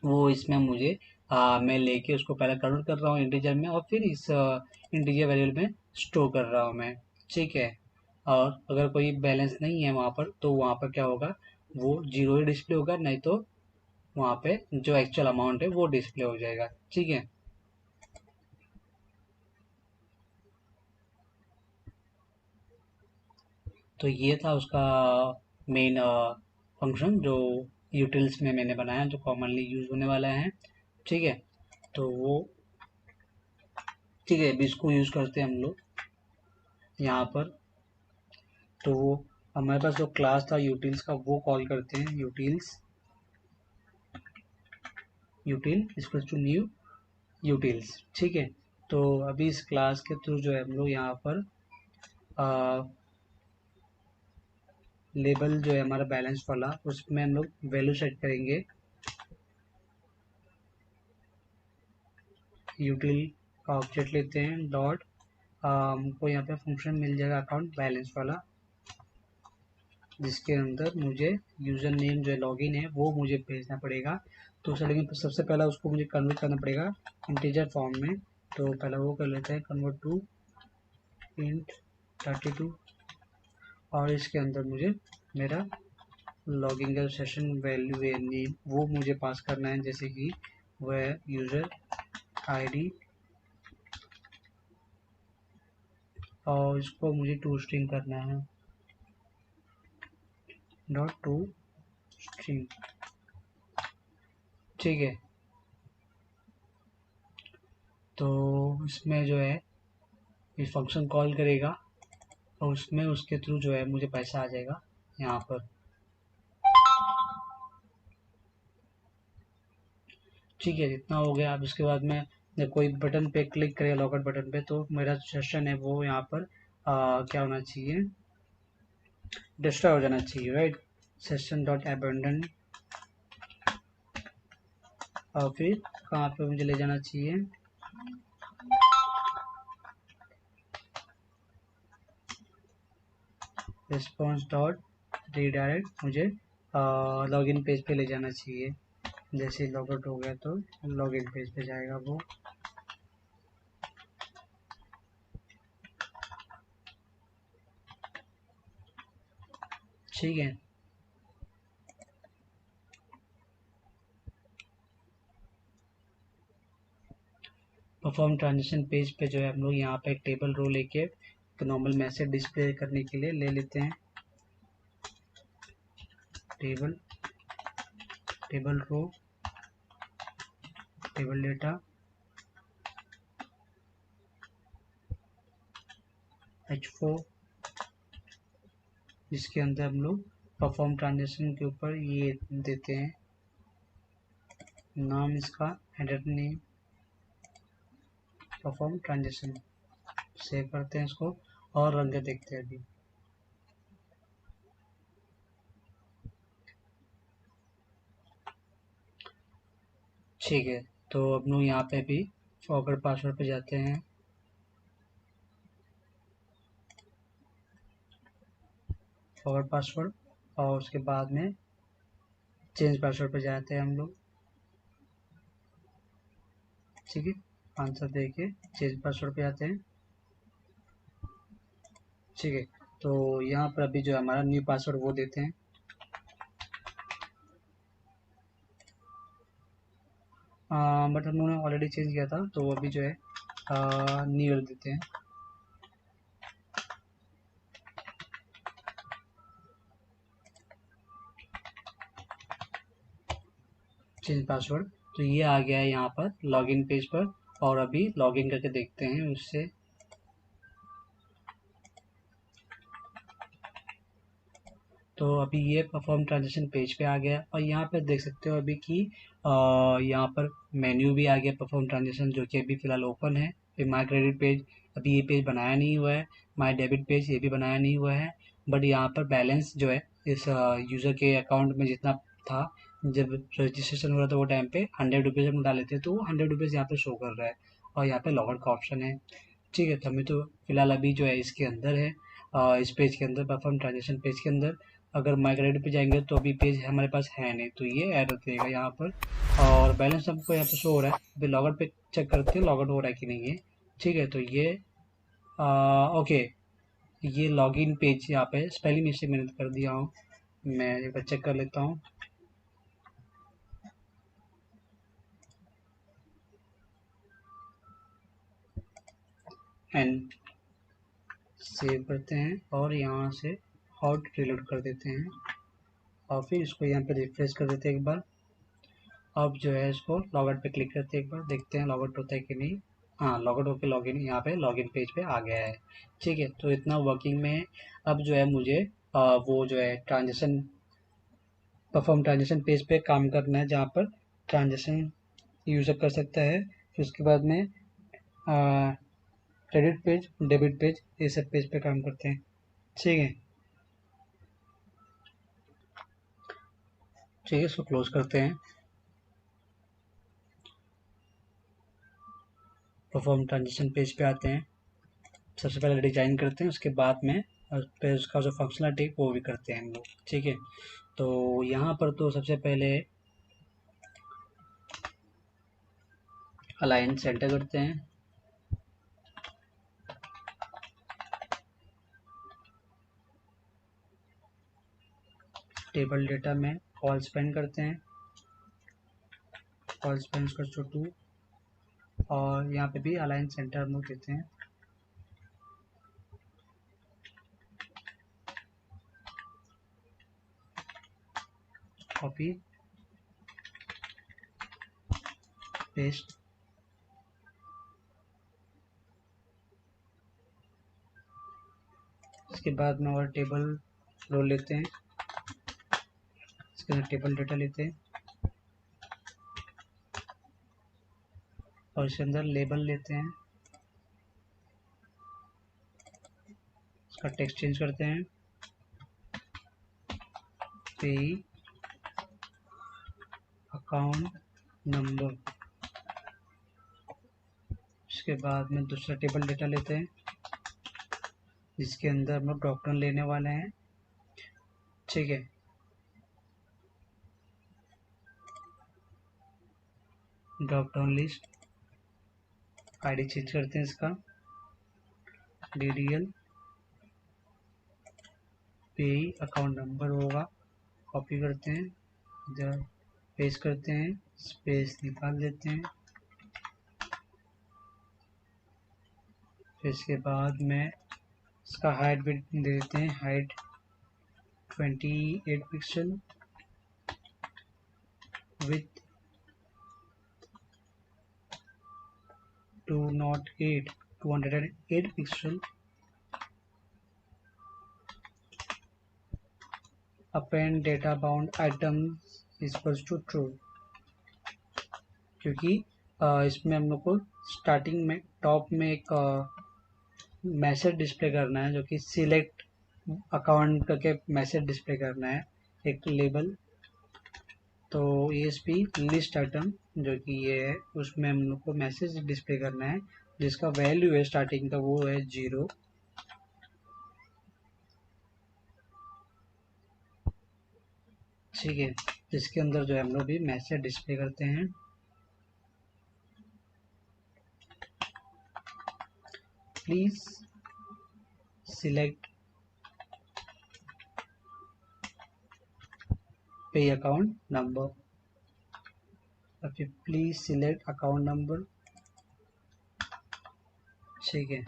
वो इसमें मुझे मैं लेके उसको पहले कन्वर्ट कर रहा हूँ इंटीजर में, और फिर इस इंटीजर वेरिएबल में स्टोर कर रहा हूँ मैं, ठीक है। और अगर कोई बैलेंस नहीं है वहाँ पर, तो वहाँ पर क्या होगा, वो जीरो ही डिस्प्ले होगा, नहीं तो वहाँ पे जो एक्चुअल अमाउंट है वो डिस्प्ले हो जाएगा, ठीक है। तो ये था उसका मेन फंक्शन जो यूटिल्स में मैंने बनाया, जो कॉमनली यूज होने वाला है। ठीक है, तो वो ठीक है, अभी इसको यूज करते हैं हम लोग यहाँ पर। तो वो हमारे पास जो क्लास था यूटिल्स का, वो कॉल करते हैं util equal to new utils. ठीक है, तो अभी इस क्लास के थ्रू जो है हम लोग यहाँ पर लेबल जो है हमारा बैलेंस वाला, उसमें हम लोग वैल्यू सेट करेंगे। यूटिल का ऑब्जेक्ट लेते हैं डॉट, हमको यहाँ पे फंक्शन मिल जाएगा अकाउंट बैलेंस वाला, जिसके अंदर मुझे यूज़र नेम जो है लॉगिन है वो मुझे भेजना पड़ेगा। तो लेकिन सबसे पहला उसको मुझे कन्वर्ट करना पड़ेगा इंटीजर फॉर्म में। तो पहले वो कर लेते हैं, कन्वर्ट टू इंट 32, और इसके अंदर मुझे मेरा लॉगिन का सेशन वैल्यू नेम वो मुझे पास करना है, जैसे कि वह यूज़र आईडी, और इसको मुझे टू स्ट्रिंग करना है, डॉट टू स्ट्रिंग। ठीक है, तो इसमें जो है ये फंक्शन कॉल करेगा, और उसमें उसके थ्रू जो है मुझे पैसा आ जाएगा यहाँ पर। ठीक है, जितना हो गया। अब उसके बाद में जब कोई बटन पे क्लिक करेगा, लॉगआउट बटन पे, तो मेरा सेशन है वो यहाँ पर क्या होना चाहिए, डिस्ट्रॉय हो जाना चाहिए, राइट। सेशन डॉट अबेंडन, और फिर कहाँ पे मुझे ले जाना चाहिए, रिस्पॉन्स डॉट रीडायरेक्ट, मुझे लॉगिन पेज पे ले जाना चाहिए। जैसे लॉग आउट हो गया तो लॉगिन पेज पे जाएगा वो। ठीक है, परफॉर्म ट्रांजेक्शन पेज पे जो है हम लोग यहाँ पे एक टेबल रो लेके एक नॉर्मल मैसेज डिस्प्ले करने के लिए ले लेते हैं। Table table row table data H4, जिसके अंदर हम लोग परफॉर्म ट्रांजेक्शन के ऊपर ये देते हैं नाम, इसका header name perform transaction. Save करते हैं इसको और रन के देखते हैं अभी। ठीक है, तो अब लोग यहाँ पे भी फॉरवर्ड पासवर्ड पे जाते हैं। फॉरवर्ड पासवर्ड, और उसके बाद में चेंज पासवर्ड पे जाते हैं हम लोग। ठीक है, आंसर दे के चेंज पासवर्ड पे आते हैं। ठीक है, तो यहाँ पर अभी जो हमारा न्यू पासवर्ड वो देते हैं। बट हम लोगों ने ऑलरेडी चेंज किया था, तो अभी जो है न्यू देते हैं। चेंज पासवर्ड, तो ये आ गया है यहाँ पर लॉगिन पेज पर, और अभी लॉगिन करके देखते हैं उससे। तो अभी ये परफॉर्म ट्रांजेक्शन पेज पे आ गया, और यहाँ पर देख सकते हो अभी कि यहाँ पर मेन्यू भी आ गया परफॉर्म ट्रांजेक्शन, जो कि अभी फ़िलहाल ओपन है। फिर माई क्रेडिट पेज, अभी ये पेज बनाया नहीं हुआ है। माई डेबिट पेज ये भी बनाया नहीं हुआ है। बट यहाँ पर बैलेंस जो है इस यूज़र के अकाउंट में जितना था, जब रजिस्ट्रेशन हो रहा था वो टाइम पे 100 रुपीज़ हम डाले थे, तो वो 100 रुपीज़ यहाँ पे शो कर रहा है, और यहाँ पे लॉगआउट का ऑप्शन है। ठीक है, तो हमें तो फिलहाल अभी जो है इसके अंदर है, इस पेज के अंदर, परफॉर्म ट्रांजेक्शन पेज के अंदर। अगर माइग्रेट पे जाएंगे तो अभी पेज हमारे पास है नहीं, तो ये एरर देगा यहाँ पर। और बैलेंस हमको यहाँ पे शो हो रहा है। अभी लॉगआउट पे चेक करते हैं लॉगआउट हो रहा है कि नहीं है। ठीक है, तो ये ओके, ये लॉगिन पेज यहाँ पे स्पेलिंग मिस्टेक मैंने कर दिया हूँ, मैं एक बार चेक कर लेता हूँ। एंड सेव करते हैं, और यहाँ से हॉट रिलोड कर देते हैं और फिर इसको यहाँ पे रिफ्रेश कर देते हैं एक बार। अब जो है इसको लॉगआउट पे क्लिक करते हैं, एक बार देखते हैं लॉगआउट होता है कि नहीं। हाँ, लॉगआउट होकर लॉगिन यहाँ पे लॉगिन पेज पे आ गया है। ठीक है, तो इतना वर्किंग में है। अब जो है मुझे वो जो है ट्रांजेक्शन परफॉर्म ट्रांजेक्शन पेज पे काम करना है, जहाँ पर ट्रांजेक्शन यूज़र कर सकता है। फिर उसके बाद में क्रेडिट पेज, डेबिट पेज, ये सब पेज पे काम करते हैं। ठीक है, ठीक है, इसको क्लोज करते हैं। परफॉर्म ट्रांजेक्शन पेज पे आते हैं। सबसे पहले डिजाइन करते हैं, उसके बाद में और फिर उसका जो फंक्शनलिटी वो भी करते हैं हम लोग। ठीक है, तो यहाँ पर तो सबसे पहले अलाइन सेंटर करते हैं। टेबल डेटा में कॉल स्पेंड करते हैं, कॉल स्पेंड कर 2, और यहाँ पे भी अलाइन सेंटर हम लोग देते हैं। कॉपी पेस्ट, इसके बाद में और टेबल रो लेते हैं, इसके अंदर टेबल डेटा लेते हैं और इसके अंदर लेबल लेते हैं। इसका टेक्स्ट चेंज करते हैं, पे अकाउंट नंबर। इसके बाद में दूसरा टेबल डेटा लेते हैं, जिसके अंदर हम लोग ड्रॉप डाउन लेने वाले हैं। ठीक है, drop down list, ID change करते हैं इसका, DDL पे अकाउंट नंबर होगा। कॉपी करते हैं, इधर पेस्ट करते हैं, स्पेस निकाल देते हैं। फिर इसके बाद में इसका हाइट भी दे देते हैं, height 28 pixel width 208 pixel. Append data bound item equals to true, क्योंकि इसमें हम लोग को स्टार्टिंग में टॉप में एक मैसेज डिस्प्ले करना है, जो कि सिलेक्ट अकाउंट करके मैसेज डिस्प्ले करना है, एक लेबल। तो ESP लिस्ट आइटम जो कि ये है, उसमें हम लोग को मैसेज डिस्प्ले करना है, जिसका वैल्यू है स्टार्टिंग का वो है 0। ठीक है, जिसके अंदर जो है हम लोग भी मैसेज डिस्प्ले करते हैं। प्लीज सिलेक्ट पे अकाउंट नंबर, और फिर प्लीज सिलेक्ट अकाउंट नंबर। ठीक है,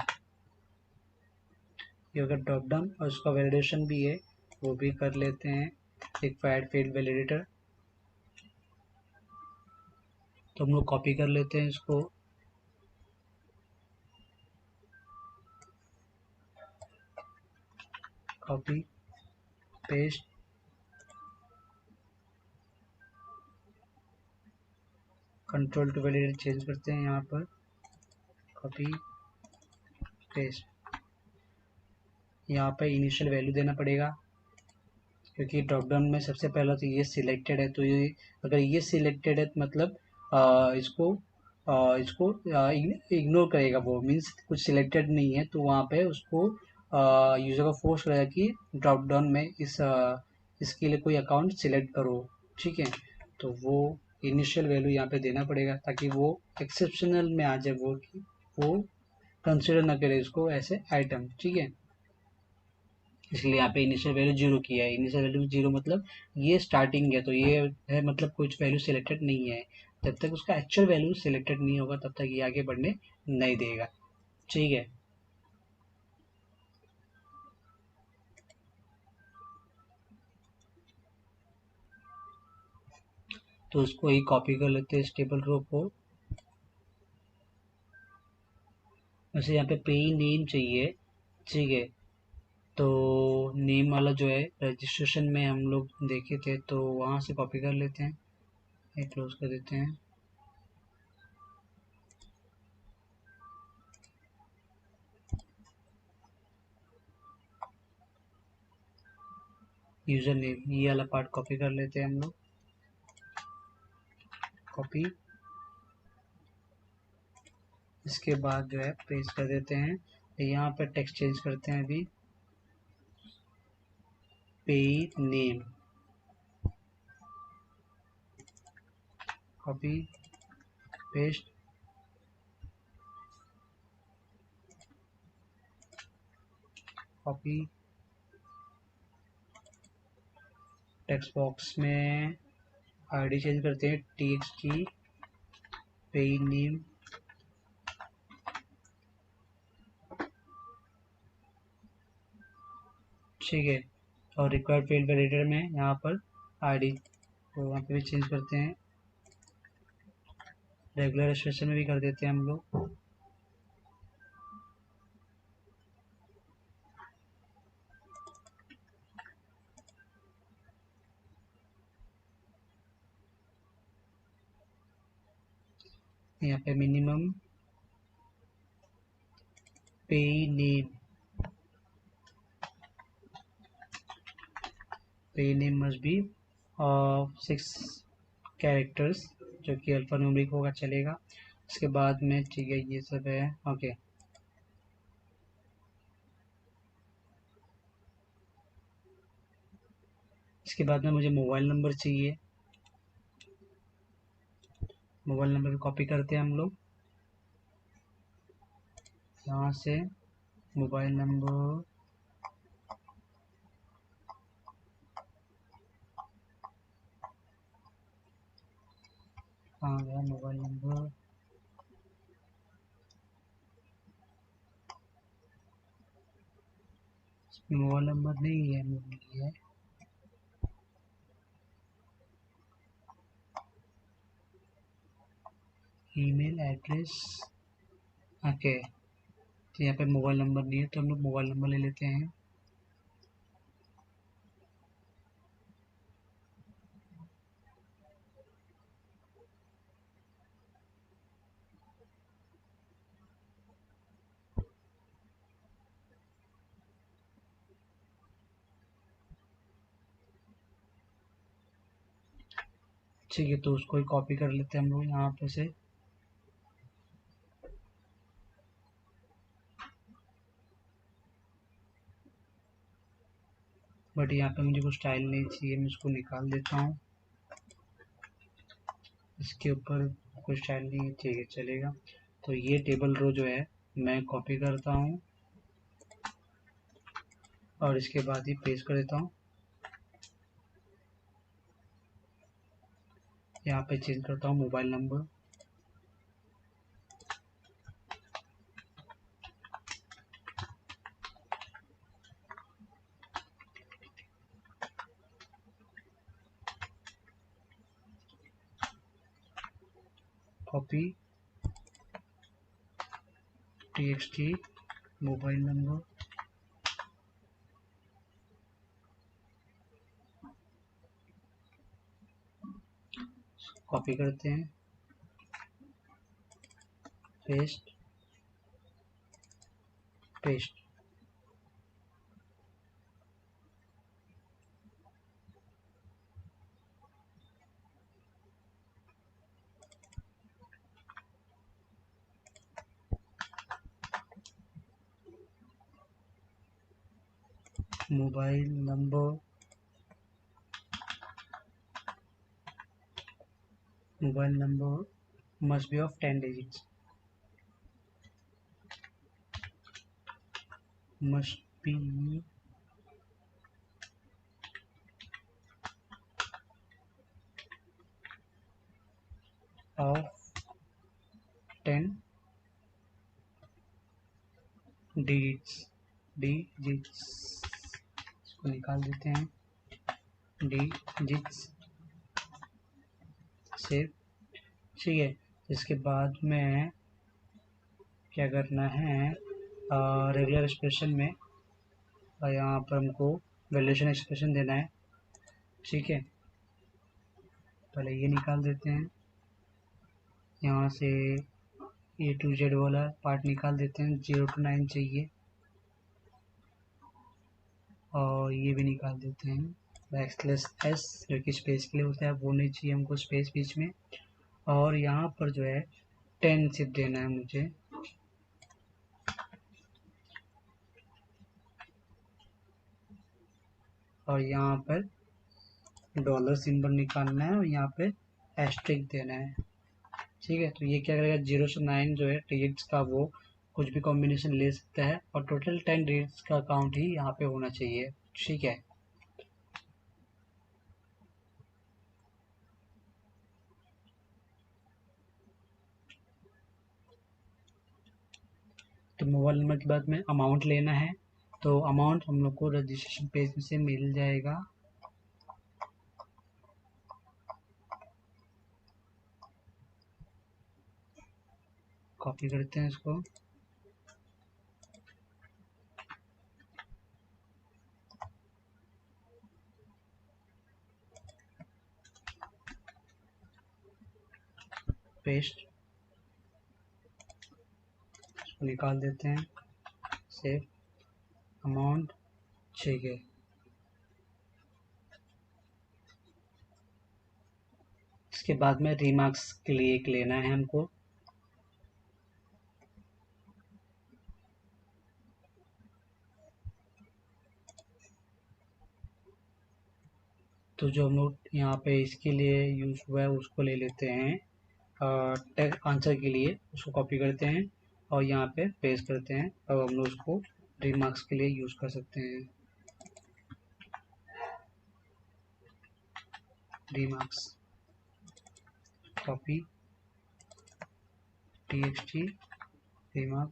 ये अगर ड्रॉप डाउन और उसका वैलिडेशन भी है, वो भी कर लेते हैं, रिक्वायर्ड फील्ड वैलिडेटर। तो हम लोग कॉपी कर लेते हैं इसको, copy paste, control to validator change करते हैं यहाँ पर, कॉपी पेस्ट। यहाँ पे इनिशियल वैल्यू देना पड़ेगा, क्योंकि ड्रॉप डाउन में सबसे पहला तो ये सिलेक्टेड है, तो ये अगर ये सिलेक्टेड है तो मतलब इसको इग्नोर करेगा, वो मीन्स कुछ सिलेक्टेड नहीं है, तो वहाँ पे उसको यूज़र को फोर्स करेगा कि ड्रॉप डाउन में इसके लिए कोई अकाउंट सिलेक्ट करो। ठीक है, तो वो इनिशियल वैल्यू यहाँ पे देना पड़ेगा, ताकि वो एक्सेप्शनल में आ जाए, वो कि वो कंसिडर ना करे इसको ऐसे आइटम। ठीक है, इसलिए यहाँ पे इनिशियल वैल्यू 0 किया है। इनिशियल वैल्यू 0 मतलब ये स्टार्टिंग है, तो ये है मतलब कुछ वैल्यू सिलेक्टेड नहीं है। जब तक उसका एक्चुअल वैल्यू सिलेक्टेड नहीं होगा, तब तक ये आगे बढ़ने नहीं देगा। ठीक है, तो उसको ही कॉपी कर लेते हैं इस टेबल रो को। वैसे यहाँ पे पे नेम चाहिए, ठीक है। तो नेम वाला जो है रजिस्ट्रेशन में हम लोग देखे थे, तो वहाँ से कॉपी कर लेते हैं, ये क्लोज कर देते हैं। यूजर नेम ये वाला पार्ट कॉपी कर लेते हैं हम लोग, कॉपी। इसके बाद जो है पेस्ट कर देते हैं। यहाँ पर टेक्स्ट चेंज करते हैं अभी, पे name, copy paste. Copy text box में आईडी चेंज करते हैं, txt पे नेम, ठीक है। और रिक्वायर्ड फील्ड वैलिडेटर में यहाँ पर आईडी, तो वहाँ पे भी चेंज करते हैं। रेगुलर रजिस्ट्रेशन में भी कर देते हैं हम लोग। यहाँ पे मिनिमम पे नेम, पे नेम मस्ट बी 6 कैरेक्टर्स, जो कि अल्फा न्यूमेरिक होगा चलेगा। इसके बाद में ठीक है ये सब है, ओके। इसके बाद में मुझे मोबाइल नंबर चाहिए, मोबाइल नंबर कॉपी करते हैं हम लोग यहाँ से। मोबाइल नंबर कहाँ गया मोबाइल नंबर, मोबाइल नंबर नहीं है, मिल है। Email address, okay. तो यहाँ पे मोबाइल नंबर नहीं है, तो हम लोग मोबाइल नंबर ले लेते हैं। ठीक है, तो उसको ही कॉपी कर लेते हैं हम लोग यहाँ पे से। बट यहाँ पे मुझे कुछ स्टाइल नहीं चाहिए, मैं इसको निकाल देता हूँ। इसके ऊपर कोई स्टाइल नहीं चाहिए, चलेगा। तो ये टेबल रो जो है मैं कॉपी करता हूँ और इसके बाद ही पेस्ट कर देता हूँ। यहाँ पे चेंज करता हूँ mobile number, copy txt mobile number, copy करते हैं, paste paste. Mobile number, mobile number must be of 10 digits, must be of 10 digits, इसको निकाल देते हैं, digits। सेव। ठीक है, इसके बाद में क्या करना है, रेगुलर एक्सप्रेशन में यहाँ पर हमको वैल्यूएशन एक्सप्रेशन देना है। ठीक है, पहले ये निकाल देते हैं, यहाँ से A to Z वाला पार्ट निकाल देते हैं, 0 to 9 चाहिए, और ये भी निकाल देते हैं। \s जो कि स्पेस के लिए होता है, वो नहीं चाहिए हमको स्पेस बीच में। और यहाँ पर जो है 10 सिर्फ देना है मुझे। और यहाँ पर डॉलर सिंबल निकालना है, और यहाँ पे एस्ट्रिक देना है। ठीक है, तो ये क्या करेगा, 0 से 9 जो है डिजिट्स का वो कुछ भी कॉम्बिनेशन ले सकता है, और टोटल 10 डिजिट्स का काउंट ही यहाँ पे होना चाहिए। ठीक है, तो मोबाइल नंबर के बाद में अमाउंट लेना है, तो अमाउंट हम लोग को रजिस्ट्रेशन पेज में से मिल जाएगा। कॉपी करते हैं इसको, पेस्ट, इसको निकाल देते हैं, सेव अमाउंट। ठीक है, इसके बाद में रिमार्क्स के लिए एक लेना है हमको। तो जो हम लोग यहाँ पे इसके लिए यूज हुआ है उसको ले लेते हैं, टेक आंसर के लिए उसको कॉपी करते हैं और यहाँ पे पेस्ट करते हैं। अब हम लोग उसको रिमार्क्स के लिए यूज कर सकते हैं। रिमार्क्स कॉपी txt रिमार्क,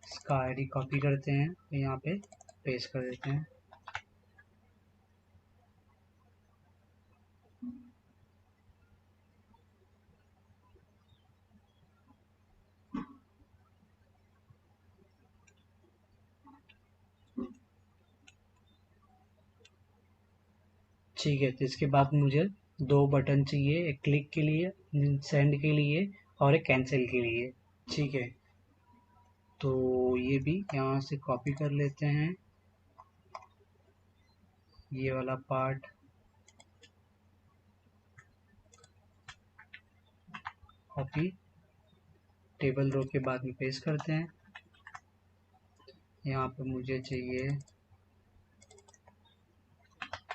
इसका आईडी कॉपी करते हैं, यहाँ पे पेस्ट कर देते हैं। ठीक है, तो इसके बाद मुझे दो बटन चाहिए, एक क्लिक के लिए, सेंड के लिए, और एक कैंसिल के लिए। ठीक है, तो ये भी यहाँ से कॉपी कर लेते हैं, ये वाला पार्ट कॉपी, टेबल रो के बाद में पेस्ट करते हैं। यहाँ पर मुझे चाहिए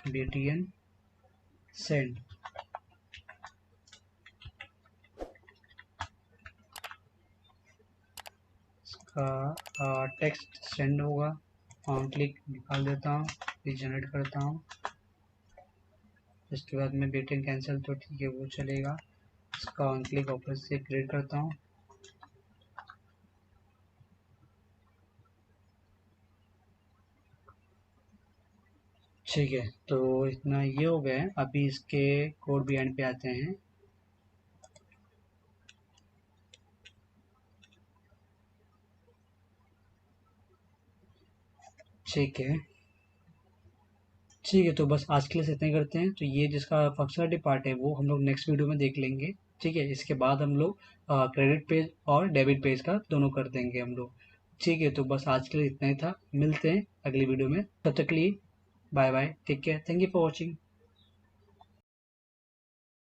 btn सेंड, इसका टेक्स्ट सेंड होगा, ऑन क्लिक निकाल देता हूँ, फिर जनरेट करता हूँ। इसके बाद में btn कैंसिल, तो ठीक है वो चलेगा। इसका ऑन क्लिक वापस से क्रिएट करता हूँ। ठीक है, तो इतना ये हो गया है। अभी इसके कोड भी एंड पे आते हैं। ठीक है, ठीक है, तो बस आज के लिए इतना ही करते हैं। तो ये जिसका फंक्शनलिटी पार्ट है वो हम लोग नेक्स्ट वीडियो में देख लेंगे। ठीक है, इसके बाद हम लोग क्रेडिट पेज और डेबिट पेज का दोनों कर देंगे हम लोग। ठीक है, तो बस आज के लिए इतना ही था, मिलते हैं अगली वीडियो में, तब तक के लिए bye bye, take care, thank you for watching.